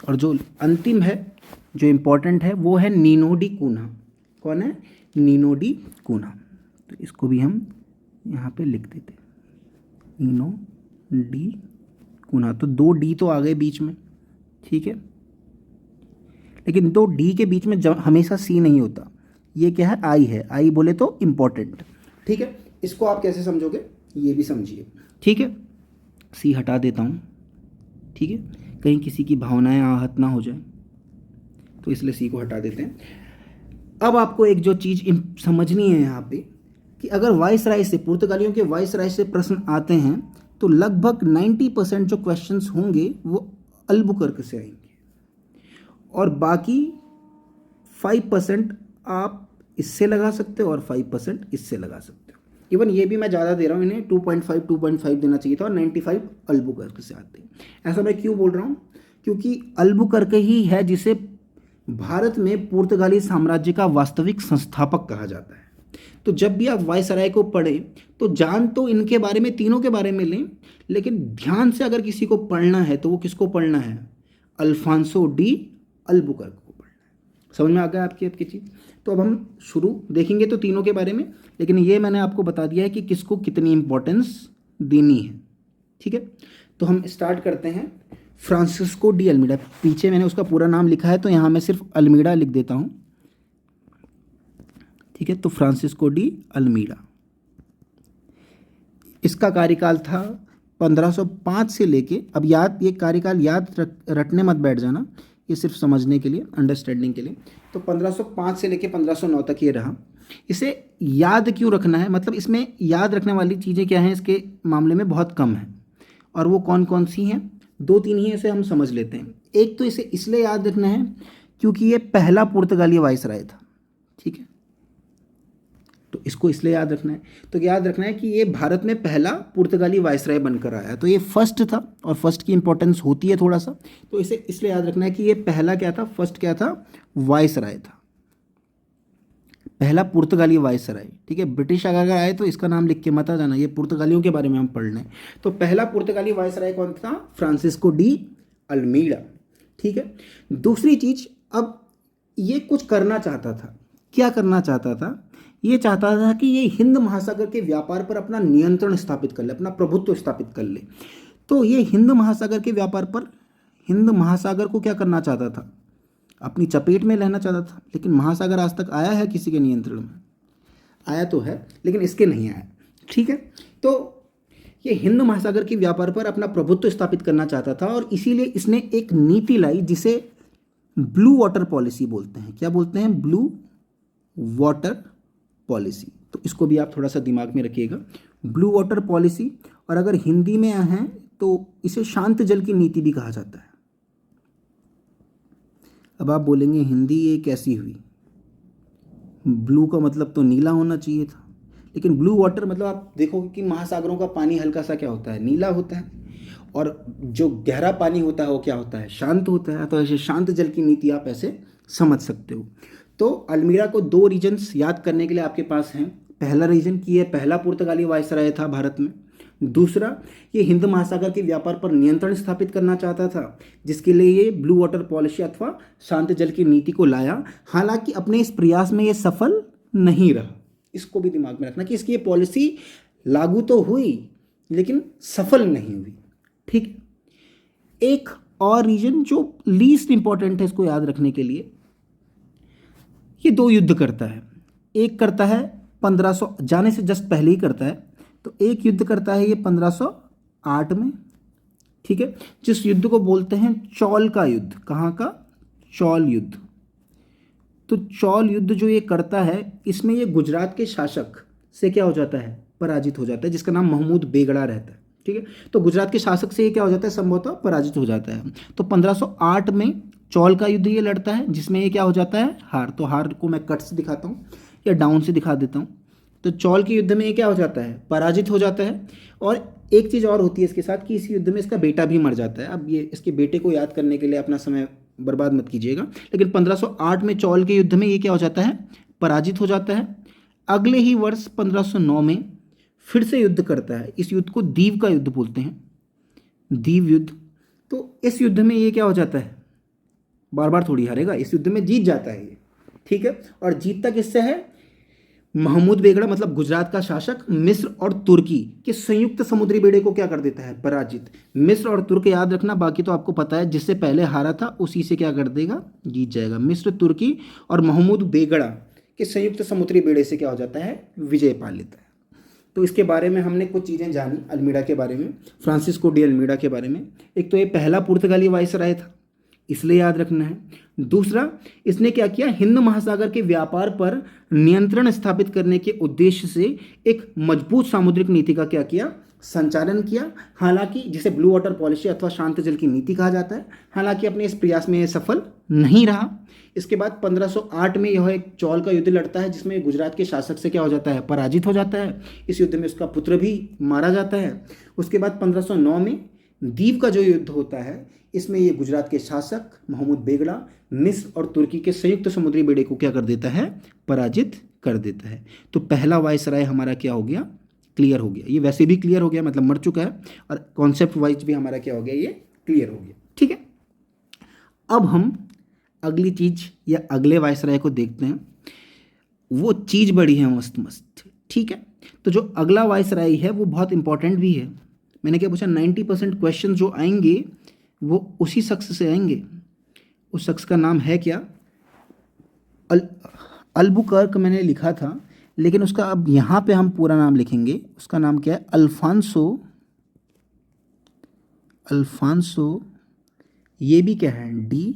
और जो अंतिम है, जो इंपॉर्टेंट है, वो है नीनो डी कूना। कौन है? नीनो डी कूना। तो इसको भी हम यहाँ पे लिख देते हैं, नीनो डी कूना। तो 2 डी तो आ गए बीच में। ठीक है, लेकिन 2 डी के बीच में हमेशा सी नहीं होता। ये क्या है? आई है। आई बोले तो इम्पॉर्टेंट। ठीक है, इसको आप कैसे समझोगे ये भी समझिए। ठीक है, सी हटा देता हूँ। ठीक है, कहीं किसी की भावनाएं आहत ना हो जाए, तो इसलिए सी को हटा देते हैं। अब आपको एक जो चीज़ समझनी है यहाँ पे, कि अगर वायसराय से, पुर्तगालियों के वायसराय से प्रश्न आते हैं तो लगभग 90% जो क्वेश्चंस होंगे वो अल्बुकर्क से आएंगे, और बाकी 5% आप इससे लगा सकते हो और 5% इससे लगा सकते हो। इवन ये भी मैं ज़्यादा दे रहा हूँ, इन्हें 2.5 देना चाहिए था, और 95 अल्बुकर्क से आते हैं। ऐसा मैं क्यों बोल रहा हूँ? क्योंकि अल्बुकर्क ही है जिसे भारत में पुर्तगाली साम्राज्य का वास्तविक संस्थापक कहा जाता है। तो जब भी आप वायसराय को पढ़ें तो जान तो इनके बारे में, तीनों के बारे में लें, लेकिन ध्यान से अगर किसी को पढ़ना है तो वो किसको पढ़ना है? अल्फांसो डी अल्बुकर्क को पढ़ना है। समझ में आ गया आपकी चीज़? तो अब हम शुरू देखेंगे तो तीनों के बारे में, लेकिन ये मैंने आपको बता दिया है कि किसको कितनी इंपॉर्टेंस देनी है। ठीक है, तो हम स्टार्ट करते हैं। फ्रांसिस्को डी अल्मीडा, पीछे मैंने उसका पूरा नाम लिखा है तो यहाँ मैं सिर्फ अल्मीडा लिख देता हूँ। ठीक है, तो फ्रांसिस्को डी अल्मीडा, इसका कार्यकाल था 1505 से लेके, अब याद, ये कार्यकाल याद रटने मत बैठ जाना, ये सिर्फ समझने के लिए, अंडरस्टैंडिंग के लिए। तो 1505 से लेके 1509 तक ये रहा। इसे याद क्यों रखना है, मतलब इसमें याद रखने वाली चीज़ें क्या हैं इसके मामले में, बहुत कम है। और वो कौन कौन सी हैं, 2-3 ही इसे हम समझ लेते हैं। एक तो इसे इसलिए याद रखना है क्योंकि ये पहला पुर्तगाली वाइसराय था। ठीक है, तो इसको इसलिए याद रखना है, तो याद रखना है कि ये भारत में पहला पुर्तगाली वाइसराय बनकर आया, तो ये फर्स्ट था, और फर्स्ट की इंपॉर्टेंस होती है थोड़ा सा, तो इसे इसलिए याद रखना है कि ये पहला क्या था, फर्स्ट क्या था, वाइसराय था, पहला पुर्तगाली वाइसराय। ठीक है, ब्रिटिश अगर आए तो इसका नाम लिख के मत आ जाना, ये पुर्तगालियों के बारे में हम पढ़ रहे हैं। तो पहला पुर्तगाली वाइसराय कौन था, फ्रांसिस्को डी अल्मीडा। ठीक है, दूसरी चीज, अब ये कुछ करना चाहता था, क्या करना चाहता था, ये चाहता था कि ये हिंद महासागर के व्यापार पर अपना नियंत्रण स्थापित कर ले, अपना प्रभुत्व स्थापित कर ले। तो ये हिंद महासागर के व्यापार पर, हिंद महासागर को क्या करना चाहता था, अपनी चपेट में लेना चाहता था। लेकिन महासागर आज तक आया है किसी के नियंत्रण में, आया तो है लेकिन इसके नहीं आया। ठीक है, तो ये हिंद महासागर के व्यापार पर अपना प्रभुत्व स्थापित करना चाहता था, और इसीलिए इसने एक नीति लाई जिसे ब्लू वाटर पॉलिसी बोलते हैं। क्या बोलते हैं, ब्लू वाटर पॉलिसी। तो इसको भी आप थोड़ा सा दिमाग में रखिएगा, ब्लू वाटर पॉलिसी, और अगर हिंदी में है तो इसे शांत जल की नीति भी कहा जाता है। अब आप बोलेंगे हिंदी ये कैसी हुई, ब्लू का मतलब तो नीला होना चाहिए था, लेकिन ब्लू वाटर मतलब आप देखोगे कि महासागरों का पानी हल्का सा क्या होता है, नीला होता है, और जो गहरा पानी होता है वो क्या होता है, शांत होता है। तो ऐसे शांत जल की नीति आप ऐसे समझ सकते हो। तो अल्मीडा को 2 रीजन्स याद करने के लिए आपके पास हैं। पहला रीजन कि ये पहला पुर्तगाली वाइसराय था भारत में, दूसरा ये हिंद महासागर के व्यापार पर नियंत्रण स्थापित करना चाहता था, जिसके लिए ये ब्लू वाटर पॉलिसी अथवा शांत जल की नीति को लाया। हालांकि अपने इस प्रयास में ये सफल नहीं रहा, इसको भी दिमाग में रखना कि इसकी ये पॉलिसी लागू तो हुई लेकिन सफल नहीं हुई। ठीक, एक और रीजन जो लीस्ट इंपॉर्टेंट है इसको याद रखने के लिए, ये 2 युद्ध करता है। एक करता है 1500 जाने से जस्ट पहले ही करता है, तो एक युद्ध करता है ये 1508 में। ठीक है, जिस युद्ध को बोलते हैं चौल का युद्ध। कहाँ का, चौल युद्ध। तो चौल युद्ध जो ये करता है, इसमें ये गुजरात के शासक से क्या हो जाता है, पराजित हो जाता है, जिसका नाम महमूद बेगड़ा रहता है। ठीक है, तो गुजरात के शासक से ये क्या हो जाता है, संभवतः पराजित हो जाता है। तो 1508 में चौल का युद्ध ये लड़ता है, जिसमें ये क्या हो जाता है, हार। तो हार को मैं कट से दिखाता हूँ या डाउन से दिखा देता हूँ। तो चौल के युद्ध में ये क्या हो जाता है, पराजित हो जाता है। और एक चीज़ और होती है इसके साथ कि इस युद्ध में इसका बेटा भी मर जाता है। अब ये इसके बेटे को याद करने के लिए अपना समय बर्बाद मत कीजिएगा, लेकिन 1508 में चौल के युद्ध में ये क्या हो जाता है, पराजित हो जाता है। अगले ही वर्ष 1509 में फिर से युद्ध करता है। इस युद्ध को दीव का युद्ध बोलते हैं, दीव युद्ध। तो इस युद्ध में ये क्या हो जाता है, बार बार थोड़ी हारेगा, इस युद्ध में जीत जाता है ये। ठीक है, और जीतता किससे है, महमूद बेगड़ा मतलब गुजरात का शासक मिस्र और तुर्की के संयुक्त समुद्री बेड़े को क्या कर देता है, पराजित। मिस्र और तुर्क याद रखना, बाकी तो आपको पता है, जिससे पहले हारा था उसी से क्या कर देगा, जीत जाएगा। मिस्र, तुर्की और महमूद बेगड़ा के संयुक्त समुद्री बेड़े से क्या हो जाता है, विजय पा लेता है। तो इसके बारे में हमने कुछ चीज़ें जानी अल्मीडा के बारे में, फ्रांसिस्को डी अल्मीडा के बारे में। एक तो ये पहला पुर्तगाली वाइसराय था, इसलिए याद रखना है। दूसरा, इसने क्या किया, हिंद महासागर के व्यापार पर नियंत्रण स्थापित करने के उद्देश्य से एक मजबूत सामुद्रिक नीति का क्या किया, संचालन किया। हालांकि जिसे ब्लू वाटर पॉलिसी अथवा शांत जल की नीति कहा जाता है, हालांकि अपने इस प्रयास में यह सफल नहीं रहा। इसके बाद 1508 में यह एक चौल का युद्ध लड़ता है, जिसमें गुजरात के शासक से क्या हो जाता है, पराजित हो जाता है। इस युद्ध में उसका पुत्र भी मारा जाता है। उसके बाद 1509 में दीव का जो युद्ध होता है, इसमें ये गुजरात के शासक महमूद बेगड़ा मिस्र और तुर्की के संयुक्त समुद्री बेड़े को क्या कर देता है, पराजित कर देता है। तो पहला वाइसराय हमारा क्या हो गया, क्लियर हो गया। ये वैसे भी क्लियर हो गया, मतलब मर चुका है, और कॉन्सेप्ट वाइज भी हमारा क्या हो गया, ये क्लियर हो गया। ठीक है, अब हम अगली चीज या अगले वाइसराय को देखते हैं। वो चीज बड़ी है मस्त मस्त। ठीक है, तो जो अगला वाइसराय है वो बहुत इंपॉर्टेंट भी है, मैंने क्या पूछा, 90% क्वेश्चन जो आएंगे वो उसी शख्स से आएंगे। उस शख्स का नाम है क्या, अल अल्बुकर्क मैंने लिखा था, लेकिन उसका अब यहाँ पे हम पूरा नाम लिखेंगे। उसका नाम क्या है, अल्फांसो, अल्फांसो, ये भी क्या है, डी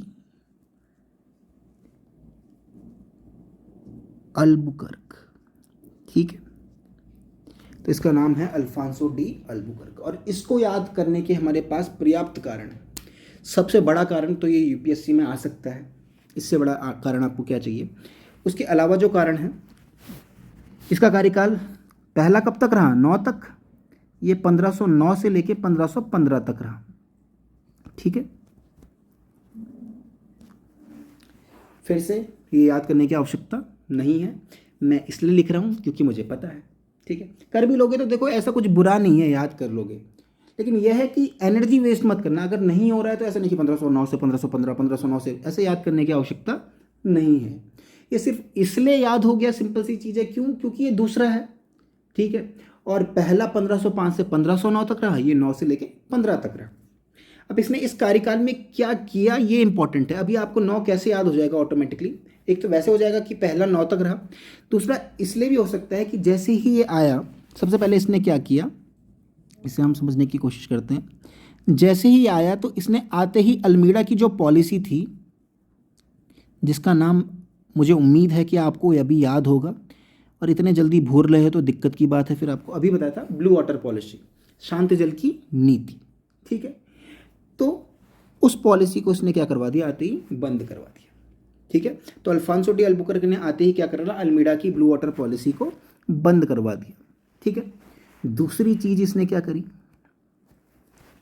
अल्बुकर्क। ठीक है, तो इसका नाम है अल्फांसो डी अल्बुकर्क। और इसको याद करने के हमारे पास पर्याप्त कारण है। सबसे बड़ा कारण तो ये यूपीएससी में आ सकता है, इससे बड़ा कारण आपको क्या चाहिए। उसके अलावा जो कारण है, इसका कार्यकाल पहला कब तक रहा, 9 तक, ये 1509 से लेके 1515 तक रहा। ठीक है, फिर से ये याद करने की आवश्यकता नहीं है, मैं इसलिए लिख रहा हूँ क्योंकि मुझे पता है। ठीक है, कर भी लोगे तो देखो ऐसा कुछ बुरा नहीं है, याद कर लोगे, लेकिन यह है कि एनर्जी वेस्ट मत करना। अगर नहीं हो रहा है तो ऐसा नहीं कि 1509 से 1515, 1509 से, ऐसे याद करने की आवश्यकता नहीं है। ये सिर्फ इसलिए याद हो गया, सिंपल सी चीज़ है, क्यों, क्योंकि ये दूसरा है। ठीक है, और पहला 1505 से 1509 तक रहा, ये 9 से लेके 15 तक रहा। अब इसने इस कार्यकाल में क्या किया ये इंपॉर्टेंट है। अभी आपको 9 कैसे याद हो जाएगा ऑटोमेटिकली, एक तो वैसे हो जाएगा कि पहला 9 तक रहा, दूसरा इसलिए भी हो सकता है कि जैसे ही ये आया, सबसे पहले इसने क्या किया, इसे हम समझने की कोशिश करते हैं। जैसे ही आया तो इसने आते ही अल्मीड़ा की जो पॉलिसी थी, जिसका नाम मुझे उम्मीद है कि आपको अभी याद होगा, और इतने जल्दी भूल रहे हो तो दिक्कत की बात है। फिर आपको अभी बताया था ब्लू वाटर पॉलिसी, शांत जल की नीति। ठीक है, तो उस पॉलिसी को इसने क्या करवा दिया, आते ही बंद करवा दिया। ठीक है, तो अल्फांसो डी अल्बुकर्क ने आते ही क्या करा, अल्मीड़ा की ब्लू वाटर पॉलिसी को बंद करवा दिया। ठीक है, दूसरी चीज इसने क्या करी,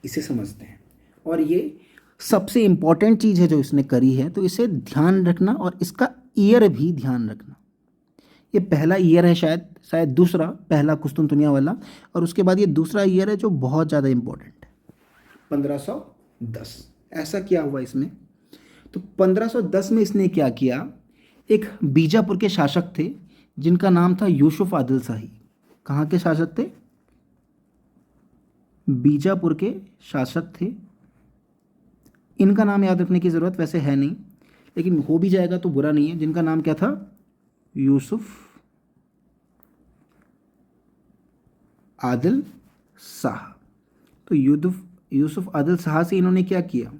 इसे समझते हैं, और ये सबसे इंपॉर्टेंट चीज है जो इसने करी है, तो इसे ध्यान रखना और इसका ईयर भी ध्यान रखना। ये पहला ईयर है, शायद दूसरा, पहला कुस्तुनतुनिया वाला, और उसके बाद ये दूसरा ईयर है जो बहुत ज़्यादा इंपॉर्टेंट है, 1510। ऐसा क्या हुआ इसमें, तो 1510 में इसने क्या किया, एक बीजापुर के शासक थे जिनका नाम था यूसुफ आदिल शाही। कहाँ के शासक थे, बीजापुर के शासक थे। इनका नाम याद रखने की ज़रूरत वैसे है नहीं, लेकिन हो भी जाएगा तो बुरा नहीं है। जिनका नाम क्या था, यूसुफ आदिल शाह। तो यूसुफ आदिल शाह से इन्होंने क्या किया,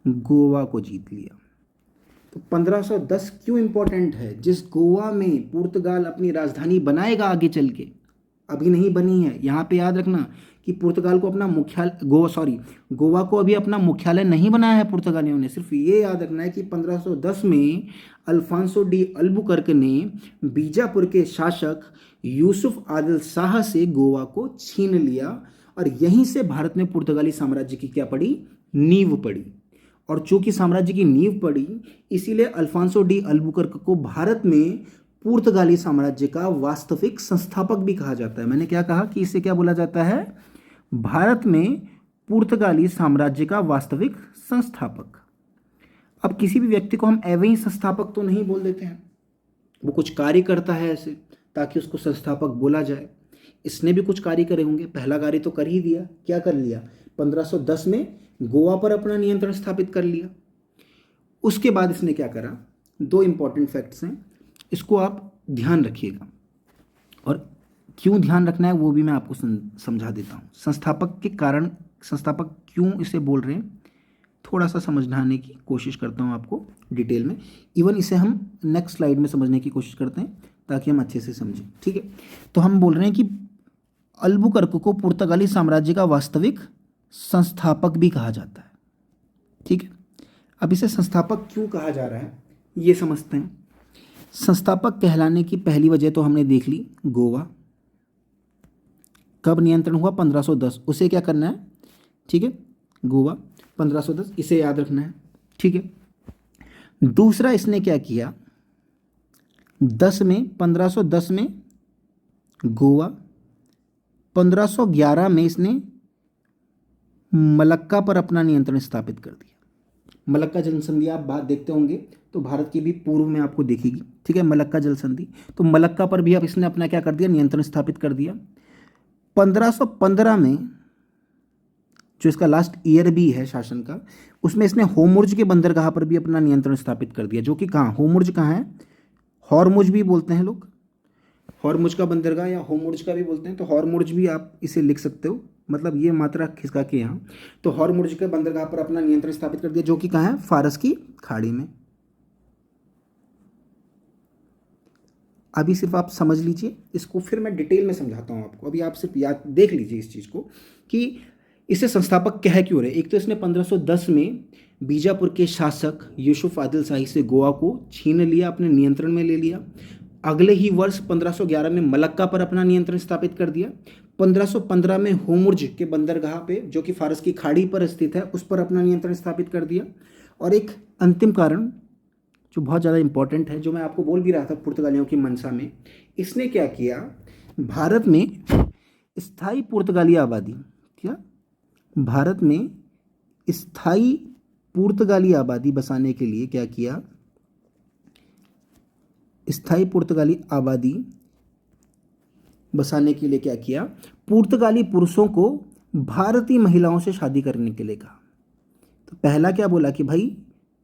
गोवा को जीत लिया। तो 1510 क्यों इंपॉर्टेंट है, जिस गोवा में पुर्तगाल अपनी राजधानी बनाएगा आगे चल के, अभी नहीं बनी है। यहाँ पे याद रखना कि पुर्तगाल को अपना गोवा को अभी अपना मुख्यालय नहीं बनाया है पुर्तगालियों ने। सिर्फ ये याद रखना है कि 1510 में अल्फांसो डी अल्बुकर्क ने बीजापुर के शासक यूसुफ आदिल शाह से गोवा को छीन लिया, और यहीं से भारत में पुर्तगाली साम्राज्य की क्या पड़ी, नींव पड़ी। और चूंकि साम्राज्य की नींव पड़ी, इसीलिए अल्फांसो डी अल्बुकर्क को भारत में पुर्तगाली साम्राज्य का वास्तविक संस्थापक भी कहा जाता है। मैंने क्या कहा कि इसे क्या बोला जाता है, भारत में पुर्तगाली साम्राज्य का वास्तविक संस्थापक। अब किसी भी व्यक्ति को हम एवं ही संस्थापक तो नहीं बोल देते हैं, वो कुछ कार्य करता है ऐसे ताकि उसको संस्थापक बोला जाए। इसने भी कुछ कार्य करे होंगे, पहला कार्य तो कर ही दिया। क्या कर लिया, 1510 में गोवा पर अपना नियंत्रण स्थापित कर लिया। उसके बाद इसने क्या करा, दो इंपॉर्टेंट फैक्ट्स हैं, इसको आप ध्यान रखिएगा, और क्यों ध्यान रखना है वो भी मैं आपको समझा देता हूँ। संस्थापक के कारण, संस्थापक क्यों इसे बोल रहे हैं, थोड़ा सा समझाने की कोशिश करता हूँ आपको डिटेल में। इवन इसे हम नेक्स्ट स्लाइड में समझने की कोशिश करते हैं ताकि हम अच्छे से समझें। ठीक है, तो हम बोल रहे हैं कि अल्बुकर्क को पुर्तगाली साम्राज्य का वास्तविक संस्थापक भी कहा जाता है। ठीक है, अब इसे संस्थापक क्यों कहा जा रहा है ये समझते हैं। संस्थापक कहलाने की पहली वजह तो हमने देख ली, गोवा कब नियंत्रण हुआ, 1510, उसे क्या करना है। ठीक है, गोवा 1510, इसे याद रखना है। ठीक है, दूसरा इसने क्या किया, 1510 में गोवा, 1511 में इसने मलक्का पर अपना नियंत्रण स्थापित कर दिया। मलक्का जल संधि आप बात देखते होंगे तो भारत के भी पूर्व में आपको दिखेगी। ठीक है, मलक्का जल संधि, तो मलक्का पर भी अब इसने अपना क्या कर दिया, नियंत्रण स्थापित कर दिया। 1515 में, जो इसका लास्ट ईयर भी है शासन का, उसमें इसने होर्मुज के बंदरगाह पर भी अपना नियंत्रण स्थापित कर दिया, जो कि कहाँ, होर्मुज कहाँ है, हॉर्मुज भी बोलते हैं लोग, हॉर्मुज का बंदरगाह या होर्मुज का भी बोलते हैं, तो हॉर्मुज भी आप इसे लिख सकते हो, मतलब ये मात्रा खिसका के यहाँ, तो हॉर्मुज के बंदरगाह पर अपना नियंत्रण स्थापित कर दिया, जो कि कहाँ है, फारस की खाड़ी में। अभी सिर्फ आप समझ लीजिए इसको, फिर मैं डिटेल में समझाता हूँ आपको। अभी आप सिर्फ याद देख लीजिए इस चीज़ को कि इसे संस्थापक कह क्यों रहे। एक तो इसने 1510 में बीजापुर के शासक यूसुफ आदिल शाही से गोवा को छीन लिया, अपने नियंत्रण में ले लिया। अगले ही वर्ष 1511 में मलक्का पर अपना नियंत्रण स्थापित कर दिया। 1515 में होर्मुज के बंदरगाह पे, जो कि फारस की खाड़ी पर स्थित है, उस पर अपना नियंत्रण स्थापित कर दिया। और एक अंतिम कारण जो बहुत ज़्यादा इंपॉर्टेंट है, जो मैं आपको बोल भी रहा था पुर्तगालियों की मंशा में, इसने क्या किया, भारत में स्थायी पुर्तगाली आबादी, क्या भारत में स्थायी पुर्तगाली आबादी बसाने के लिए क्या किया, स्थायी पुर्तगाली आबादी बसाने के लिए क्या किया, पुर्तगाली पुरुषों को भारतीय महिलाओं से शादी करने के लिए कहा। तो पहला क्या बोला कि भाई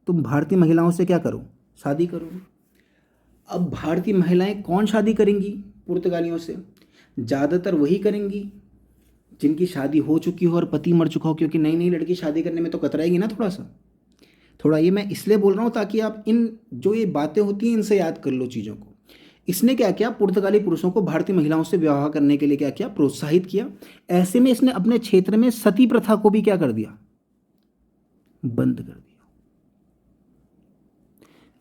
तुम भारतीय महिलाओं से क्या करो, शादी करो। अब भारतीय महिलाएं कौन शादी करेंगी पुर्तगालियों से, ज़्यादातर वही करेंगी जिनकी शादी हो चुकी हो और पति मर चुका हो, क्योंकि नई नई लड़की शादी करने में तो कतराएगी ना थोड़ा। ये मैं इसलिए बोल रहा हूँ ताकि आप इन जो ये बातें होती हैं इनसे याद कर लो चीज़ों को। इसने क्या किया, पुर्तगाली पुरुषों को भारतीय महिलाओं से विवाह करने के लिए क्या किया, प्रोत्साहित किया। ऐसे में इसने अपने क्षेत्र में सती प्रथा को भी क्या कर दिया, बंद कर दिया।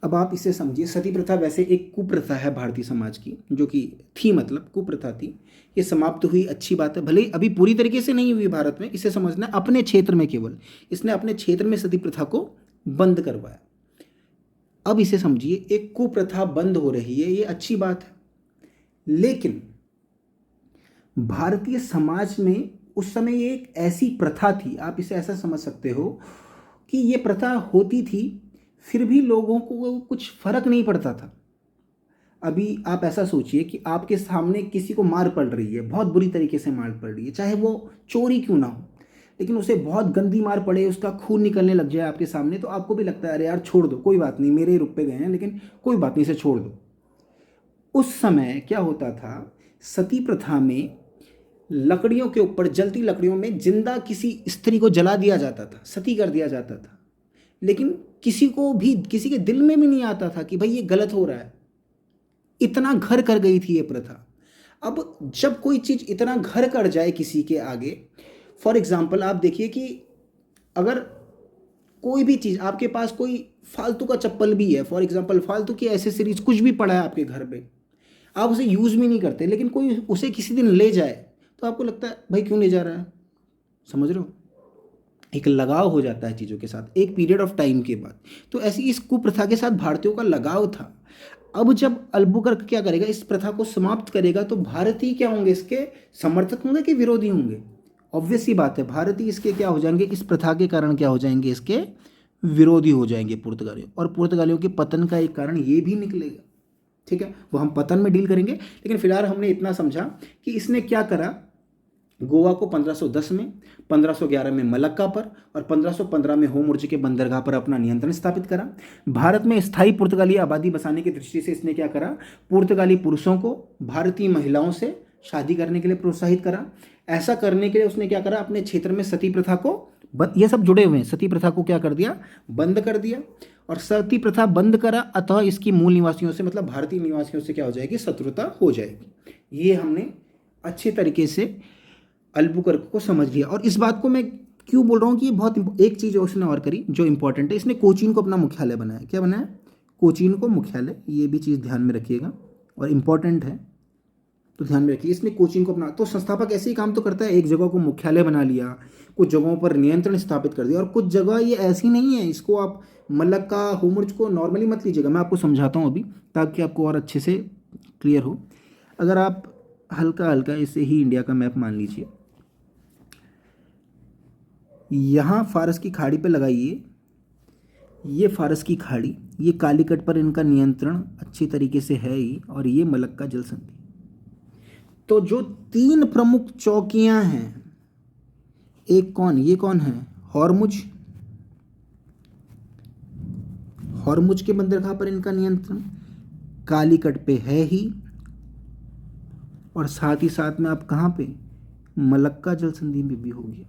अब आप इसे समझिए, सती प्रथा वैसे एक कुप्रथा है भारतीय समाज की, जो कि थी, मतलब कुप्रथा थी, ये समाप्त हुई, अच्छी बात है, भले ही अभी पूरी तरीके से नहीं हुई भारत में, इसे समझना अपने क्षेत्र में, केवल इसने अपने क्षेत्र में सती प्रथा को बंद करवाया। अब इसे समझिए, एक कुप्रथा बंद हो रही है, ये अच्छी बात है, लेकिन भारतीय समाज में उस समय ये एक ऐसी प्रथा थी, आप इसे ऐसा समझ सकते हो कि ये प्रथा होती थी, फिर भी लोगों को कुछ फर्क नहीं पड़ता था। अभी आप ऐसा सोचिए कि आपके सामने किसी को मार पड़ रही है, बहुत बुरी तरीके से मार पड़ रही है, चाहे वो चोरी क्यों ना हो, लेकिन उसे बहुत गंदी मार पड़े, उसका खून निकलने लग जाए आपके सामने, तो आपको भी लगता है अरे यार छोड़ दो, कोई बात नहीं, मेरे रुपए गए हैं, लेकिन कोई बात नहीं, इसे छोड़ दो। उस समय क्या होता था, सती प्रथा में लकड़ियों के ऊपर, जलती लकड़ियों में जिंदा किसी स्त्री को जला दिया जाता था, सती कर दिया जाता था, लेकिन किसी को भी, किसी के दिल में भी नहीं आता था कि भाई ये गलत हो रहा है। इतना घर कर गई थी ये प्रथा। अब जब कोई चीज़ इतना घर कर जाए किसी के आगे, फॉर एग्जाम्पल आप देखिए कि अगर कोई भी चीज़, आपके पास कोई फालतू का चप्पल भी है, फॉर एग्जाम्पल फालतू की एसेसरीज कुछ भी पड़ा है आपके घर पे, आप उसे यूज़ भी नहीं करते, लेकिन कोई उसे किसी दिन ले जाए तो आपको लगता है भाई क्यों ले जा रहा है, समझ रहे हो, एक लगाव हो जाता है चीज़ों के साथ एक पीरियड ऑफ टाइम के बाद। तो ऐसी इस कुप्रथा के साथ भारतीयों का लगाव था। अब जब अल्बुकर्क क्या करेगा, इस प्रथा को समाप्त करेगा, तो भारतीय क्या होंगे, इसके समर्थक होंगे कि विरोधी होंगे, ऑब्वियस सी बात है, भारतीय इसके क्या हो जाएंगे, इस प्रथा के कारण क्या हो जाएंगे, इसके विरोधी हो जाएंगे पुर्तगालियों। और पुर्तगालियों के पतन का एक कारण ये भी निकलेगा, ठीक है, वो हम पतन में डील करेंगे, लेकिन फिलहाल हमने इतना समझा कि इसने क्या करा, गोवा को 1510 में, 1511 में मलक्का पर और 1515 में होर्मुज के बंदरगाह पर अपना नियंत्रण स्थापित करा। भारत में स्थायी पुर्तगाली आबादी बसाने की दृष्टि से इसने क्या करा, पुर्तगाली पुरुषों को भारतीय महिलाओं से शादी करने के लिए प्रोत्साहित करा। ऐसा करने के लिए उसने क्या करा, अपने क्षेत्र में सती प्रथा को, ये सब जुड़े हुए हैं, सती प्रथा को क्या कर दिया, बंद कर दिया। और सती प्रथा बंद करा, अतः इसकी मूल निवासियों से, मतलब भारतीय निवासियों से क्या हो जाएगी, शत्रुता हो जाएगी। ये हमने अच्छे तरीके से अल्बुकर्क को समझ लिया। और इस बात को मैं क्यों बोल रहा हूँ कि ये बहुत, एक चीज़ उसने और करी जो इंपॉर्टेंट है, इसने कोचीन को अपना मुख्यालय बनाया। क्या बनाया, कोचीन को मुख्यालय, ये भी चीज़ ध्यान में रखिएगा और इम्पॉर्टेंट है, तो ध्यान में रखिए। इसने कोचीन को अपना, तो संस्थापक ऐसे ही काम तो करता है, एक जगह को मुख्यालय बना लिया, कुछ जगहों पर नियंत्रण स्थापित कर दिया, और कुछ जगह ये ऐसी नहीं है, इसको आप मलक्का होर्मुज को नॉर्मली मत लीजिएगा, मैं आपको समझाता हूँ अभी ताकि आपको और अच्छे से क्लियर हो। अगर आप हल्का हल्का इसे ही इंडिया का मैप मान लीजिए, यहाँ फारस की खाड़ी पे लगाइए, ये फारस की खाड़ी, ये कालीकट पर इनका नियंत्रण अच्छी तरीके से है ही, और ये मलक्का जल संधि। तो जो 3 प्रमुख चौकियां हैं, एक कौन, ये कौन है, हॉर्मुज, हॉर्मुज के बंदरगाह पर इनका नियंत्रण, कालीकट पे है ही, और साथ ही साथ में आप कहाँ पे, मलक्का जल संधि में भी हो गया।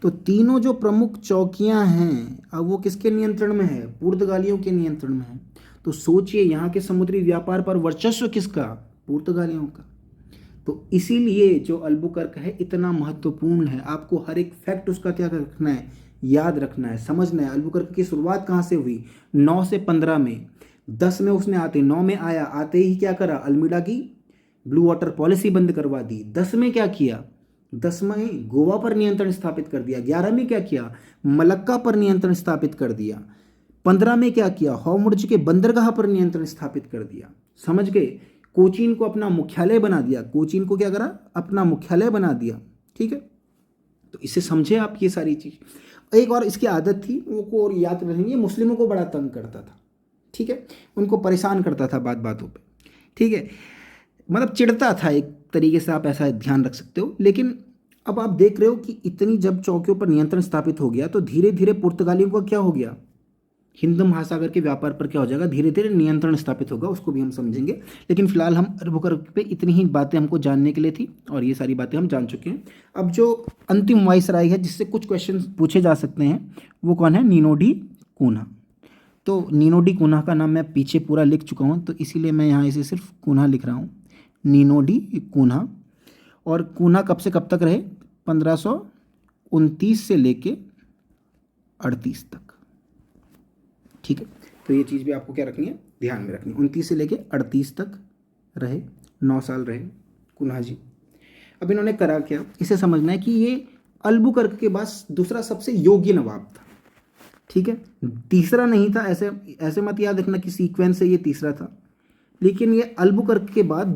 तो तीनों जो प्रमुख चौकियां हैं अब वो किसके नियंत्रण में है, पुर्तगालियों के नियंत्रण में है। तो सोचिए यहाँ के समुद्री व्यापार पर वर्चस्व किसका, पुर्तगालियों का। तो इसीलिए जो अल्बुकर्क है इतना महत्वपूर्ण है, आपको हर एक फैक्ट उसका क्या रखना है, याद रखना है, समझना है। अल्बुकर्क की शुरुआत कहाँ से हुई, 9 से 15 में, 10 में उसने आते 9 में आया, आते ही क्या करा, अल्मीडा की ब्लू वाटर पॉलिसी बंद करवा दी। 10 में क्या किया, 10 में गोवा पर नियंत्रण स्थापित कर दिया। 11 में क्या किया, मलक्का पर नियंत्रण स्थापित कर दिया। 15 में क्या किया, हॉर्मुज के बंदरगाह पर नियंत्रण स्थापित कर दिया। समझ गए, कोचीन को अपना मुख्यालय बना दिया, कोचीन को क्या करा, अपना मुख्यालय बना दिया। ठीक है, तो इसे समझे आप ये सारी चीज। एक और इसकी आदत थी, वो को याद रखेंगे, मुस्लिमों को बड़ा तंग करता था। ठीक है, उनको परेशान करता था बात बातों पे। ठीक है, मतलब चिढ़ता था एक तरीके से, आप ऐसा ध्यान रख सकते हो। लेकिन अब आप देख रहे हो कि इतनी जब चौकियों पर नियंत्रण स्थापित हो गया तो धीरे धीरे पुर्तगालियों का क्या हो गया, हिंद महासागर के व्यापार पर क्या हो जाएगा, धीरे धीरे नियंत्रण स्थापित होगा, उसको भी हम समझेंगे। लेकिन फिलहाल हम अल्बुकर्क पे इतनी ही बातें हमको जानने के लिए थी और ये सारी बातें हम जान चुके हैं। अब जो अंतिम वाइसराय है जिससे कुछ क्वेश्चन पूछे जा सकते हैं वो कौन है, नीनो डी कून्हा। तो नीनो डी कून्हा का नाम मैं पीछे पूरा लिख चुका हूँ, तो इसीलिए मैं यहाँ इसे सिर्फ कून्हा लिख रहा हूँ, नीनो डी कून्हा। और कून्हा कब से कब तक रहे, 1529 से लेके 38 तक। ठीक है, तो ये चीज़ भी आपको क्या रखनी है, ध्यान में रखनी है। 29 से लेके 38 तक रहे, 9 साल रहे कून्हा जी। अब इन्होंने करा क्या, इसे समझना है कि ये अल्बुकर्क के बाद दूसरा सबसे योग्य नवाब था। ठीक है, तीसरा नहीं था, ऐसे ऐसे मत याद रखना कि सीक्वेंस से ये तीसरा था, लेकिन ये अल्बुकर्क के बाद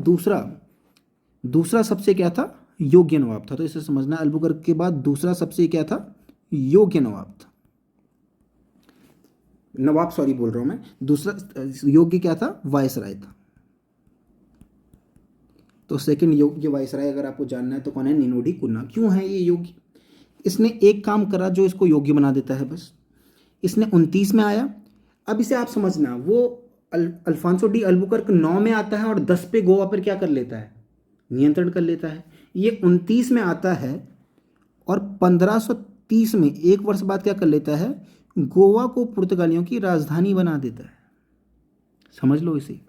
दूसरा सबसे क्या था, योग्य नवाब था। तो इसे समझना, अल्बुकर्क के बाद दूसरा सबसे क्या था, योग्य नवाब था। नवाब सॉरी बोल रहा हूं मैं, दूसरा योग्य क्या था, वायसराय था। तो सेकंड योग्य वायसराय अगर आपको जानना है तो कौन है, नीनो डी कून्हा। क्यों है ये योग्य, इसने एक काम करा जो इसको योग्य बना देता है बस। इसने 29 में आया। अब इसे आप समझना, वो अल्फांसो डी अल्बुकर्क 9 में आता है और 10 पे गोवा पर क्या कर लेता है, नियंत्रण कर लेता है। ये 29 में आता है और 1530 में, एक वर्ष बाद क्या कर लेता है, गोवा को पुर्तगालियों की राजधानी बना देता है। समझ लो इसे।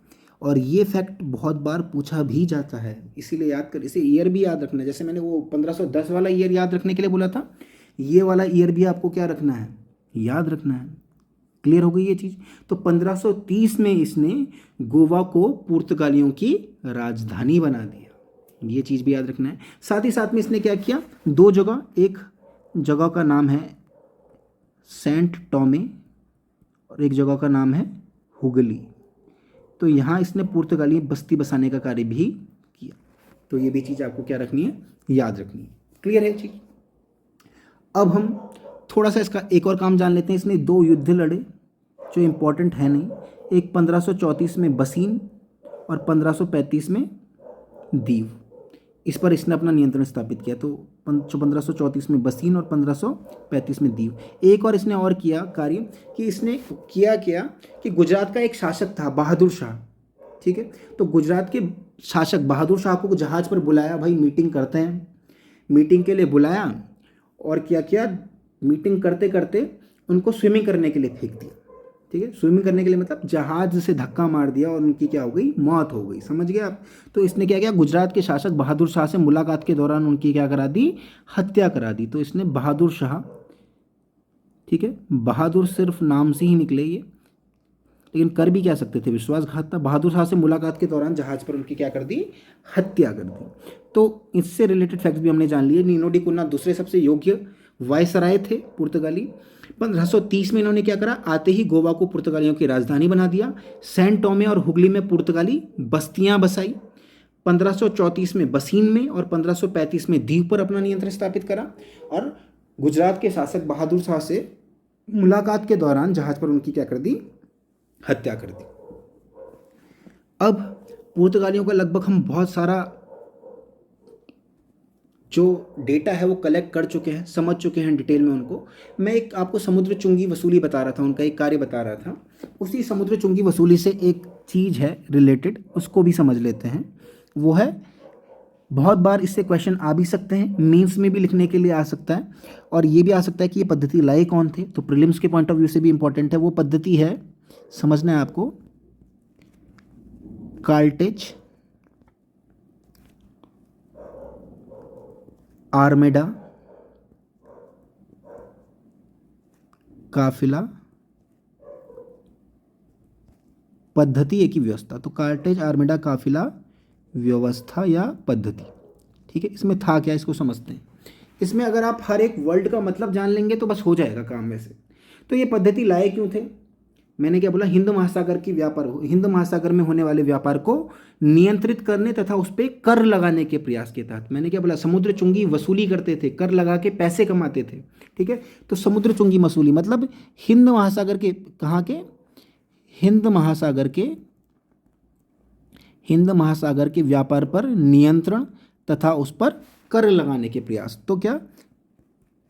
और ये फैक्ट बहुत बार पूछा भी जाता है, इसीलिए याद कर, इसे ईयर भी याद रखना है। जैसे मैंने वो 1510 वाला ईयर याद रखने के लिए बोला था, ये वाला ईयर भी आपको क्या रखना है, याद रखना है। क्लियर हो गई ये चीज़। तो 1530 में इसने गोवा को पुर्तगालियों की राजधानी बना दिया, ये चीज़ भी याद रखना है। साथ ही साथ में इसने क्या किया, 2 जगह, एक जगह का नाम है सेंट टॉमे और एक जगह का नाम है हुगली। तो यहाँ इसने पुर्तगाली बस्ती बसाने का कार्य भी किया। तो ये भी चीज़ आपको क्या रखनी है, याद रखनी है। क्लियर है चीज़। अब हम थोड़ा सा इसका एक और काम जान लेते हैं। इसने 2 युद्ध लड़े जो इम्पोर्टेंट है नहीं, एक 1534 में बसीन और 1535 में दीव। इस पर इसने अपना नियंत्रण स्थापित किया। तो 1534 में बसीन और 1535 में दीव। एक और इसने और किया कार्य कि इसने किया क्या कि गुजरात का एक शासक था बहादुर शाह। ठीक है, तो गुजरात के शासक बहादुर शाह को जहाज़ पर बुलाया, भाई मीटिंग करते हैं। मीटिंग के लिए बुलाया और क्या किया, मीटिंग करते करते उनको स्विमिंग करने के लिए फेंक दिया। ठीक है, स्विमिंग करने के लिए मतलब जहाज से धक्का मार दिया और उनकी क्या हो गई, मौत हो गई। समझ गए आप। तो इसने क्या किया, गुजरात के शासक बहादुर शाह से मुलाकात के दौरान उनकी क्या करा दी, हत्या करा दी। तो इसने बहादुर शाह, ठीक है, बहादुर सिर्फ नाम से ही निकले ये, लेकिन कर भी क्या सकते थे, विश्वासघात था। बहादुर शाह से मुलाकात के दौरान जहाज पर उनकी क्या कर दी, हत्या कर दी। तो इससे रिलेटेड फैक्ट्स भी हमने जान लिए। नीनो डी कून्हा दूसरे सबसे योग्य वायसराय थे पुर्तगाली। 1530 में इन्होंने क्या करा, आते ही गोवा को पुर्तगालियों की राजधानी बना दिया। सैंट टोमे और हुगली में पुर्तगाली बस्तियां बसाई। 1534 में बसीन में और 1535 में दीव पर अपना नियंत्रण स्थापित करा। और गुजरात के शासक बहादुर शाह से मुलाकात के दौरान जहाज पर उनकी क्या कर दी, हत्या कर दी। अब पुर्तगालियों का लगभग हम बहुत सारा जो डेटा है वो कलेक्ट कर चुके हैं, समझ चुके हैं डिटेल में उनको। मैं एक आपको समुद्र चुंगी वसूली बता रहा था, उनका एक कार्य बता रहा था। उसी समुद्र चुंगी वसूली से एक चीज़ है रिलेटेड, उसको भी समझ लेते हैं। वो है, बहुत बार इससे क्वेश्चन आ भी सकते हैं, मीन्स में भी लिखने के लिए आ सकता है, और ये भी आ सकता है कि ये पद्धति लाए कौन थे। तो प्रीलिम्स के पॉइंट ऑफ व्यू से भी इंपॉर्टेंट है। वो पद्धति है, समझना है आपको, कार्टेज आर्मेडा काफिला पद्धति, एक ही व्यवस्था। तो कार्टेज आर्मेडा काफिला व्यवस्था या पद्धति, ठीक है। इसमें था क्या, इसको समझते हैं। इसमें अगर आप हर एक वर्ड का मतलब जान लेंगे तो बस हो जाएगा काम वैसे। तो ये पद्धति लाए क्यों थे, मैंने क्या बोला, हिंद महासागर की व्यापार हो, हिंद महासागर में होने वाले व्यापार को नियंत्रित करने तथा उस पर कर लगाने के प्रयास के तहत। मैंने क्या बोला, समुद्र चुंगी वसूली करते थे, कर लगा के पैसे कमाते थे, ठीक है। तो समुद्र चुंगी वसूली मतलब हिंद महासागर के, कहाँ के, हिंद महासागर के व्यापार पर नियंत्रण तथा उस पर कर लगाने के प्रयास। तो क्या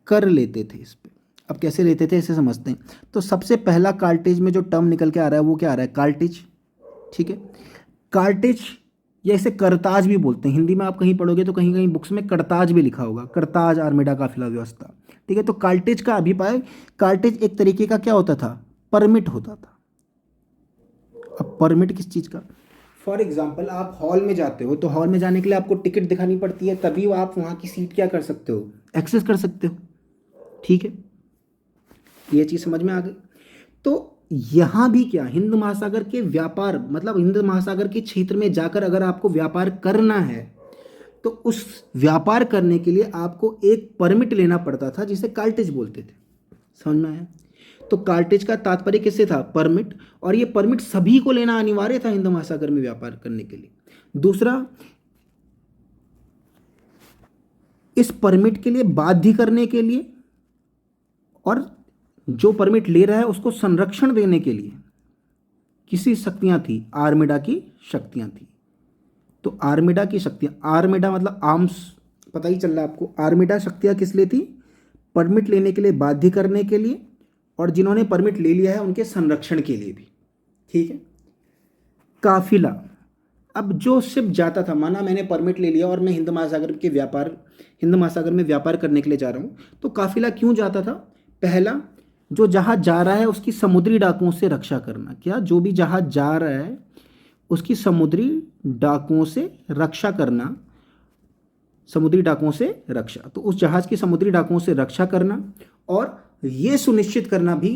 कर लेते थे इस पे। अब कैसे लेते थे इसे समझते हैं। तो सबसे पहला कार्टेज में जो टर्म निकल के आ रहा है वो क्या आ रहा है, कार्टेज, ठीक है। कार्टेज या इसे करताज भी बोलते हैं, हिंदी में आप कहीं पढ़ोगे तो कहीं कहीं बुक्स में करताज भी लिखा होगा, करताज आर्मेडा काफिला व्यवस्था, ठीक है। तो कार्टेज का अभिप्राय, कार्टेज एक तरीके का क्या होता था, परमिट होता था। अब परमिट किस चीज़ का, फॉर एग्जाम्पल आप हॉल में जाते हो, तो हॉल में जाने के लिए आपको टिकट दिखानी पड़ती है, तभी आप वहाँ की सीट क्या कर सकते हो, एक्सेस कर सकते हो, ठीक है। ये चीज़ समझ में आ गई। तो यहाँ भी क्या, हिंद महासागर के व्यापार मतलब हिंद महासागर के क्षेत्र में जाकर अगर आपको व्यापार करना है तो उस व्यापार करने के लिए आपको एक परमिट लेना पड़ता था, जिसे कार्टेज बोलते थे। समझ में आया। तो कार्टेज का तात्पर्य किससे था, परमिट, और ये परमिट सभी को लेना अनिवार्य था हिंद महासागर में व्यापार करने के लिए। दूसरा, इस परमिट के लिए बाध्य करने के लिए, और जो परमिट ले रहा है उसको संरक्षण देने के लिए किसी शक्तियां थी, आर्मेडा की शक्तियां थी। तो आर्मेडा की शक्तियां, आर्मेडा मतलब आर्म्स, पता ही चल रहा है आपको। आर्मेडा शक्तियां किस लिए थी, परमिट लेने के लिए, बाध्य करने के लिए, और जिन्होंने परमिट ले लिया है उनके संरक्षण के लिए भी, ठीक है। काफिला, अब जो शिप जाता था, माना मैंने परमिट ले लिया और मैं हिंद महासागर में व्यापार करने के लिए जा रहा हूँ, तो काफिला क्यों जाता था, पहला, जो जहाज जा रहा है उसकी समुद्री डाकुओं से रक्षा करना। क्या, जो भी जहाज जा रहा है उसकी समुद्री डाकुओं से रक्षा करना, समुद्री डाकुओं से रक्षा। तो उस जहाज की समुद्री डाकुओं से रक्षा करना, और ये सुनिश्चित करना भी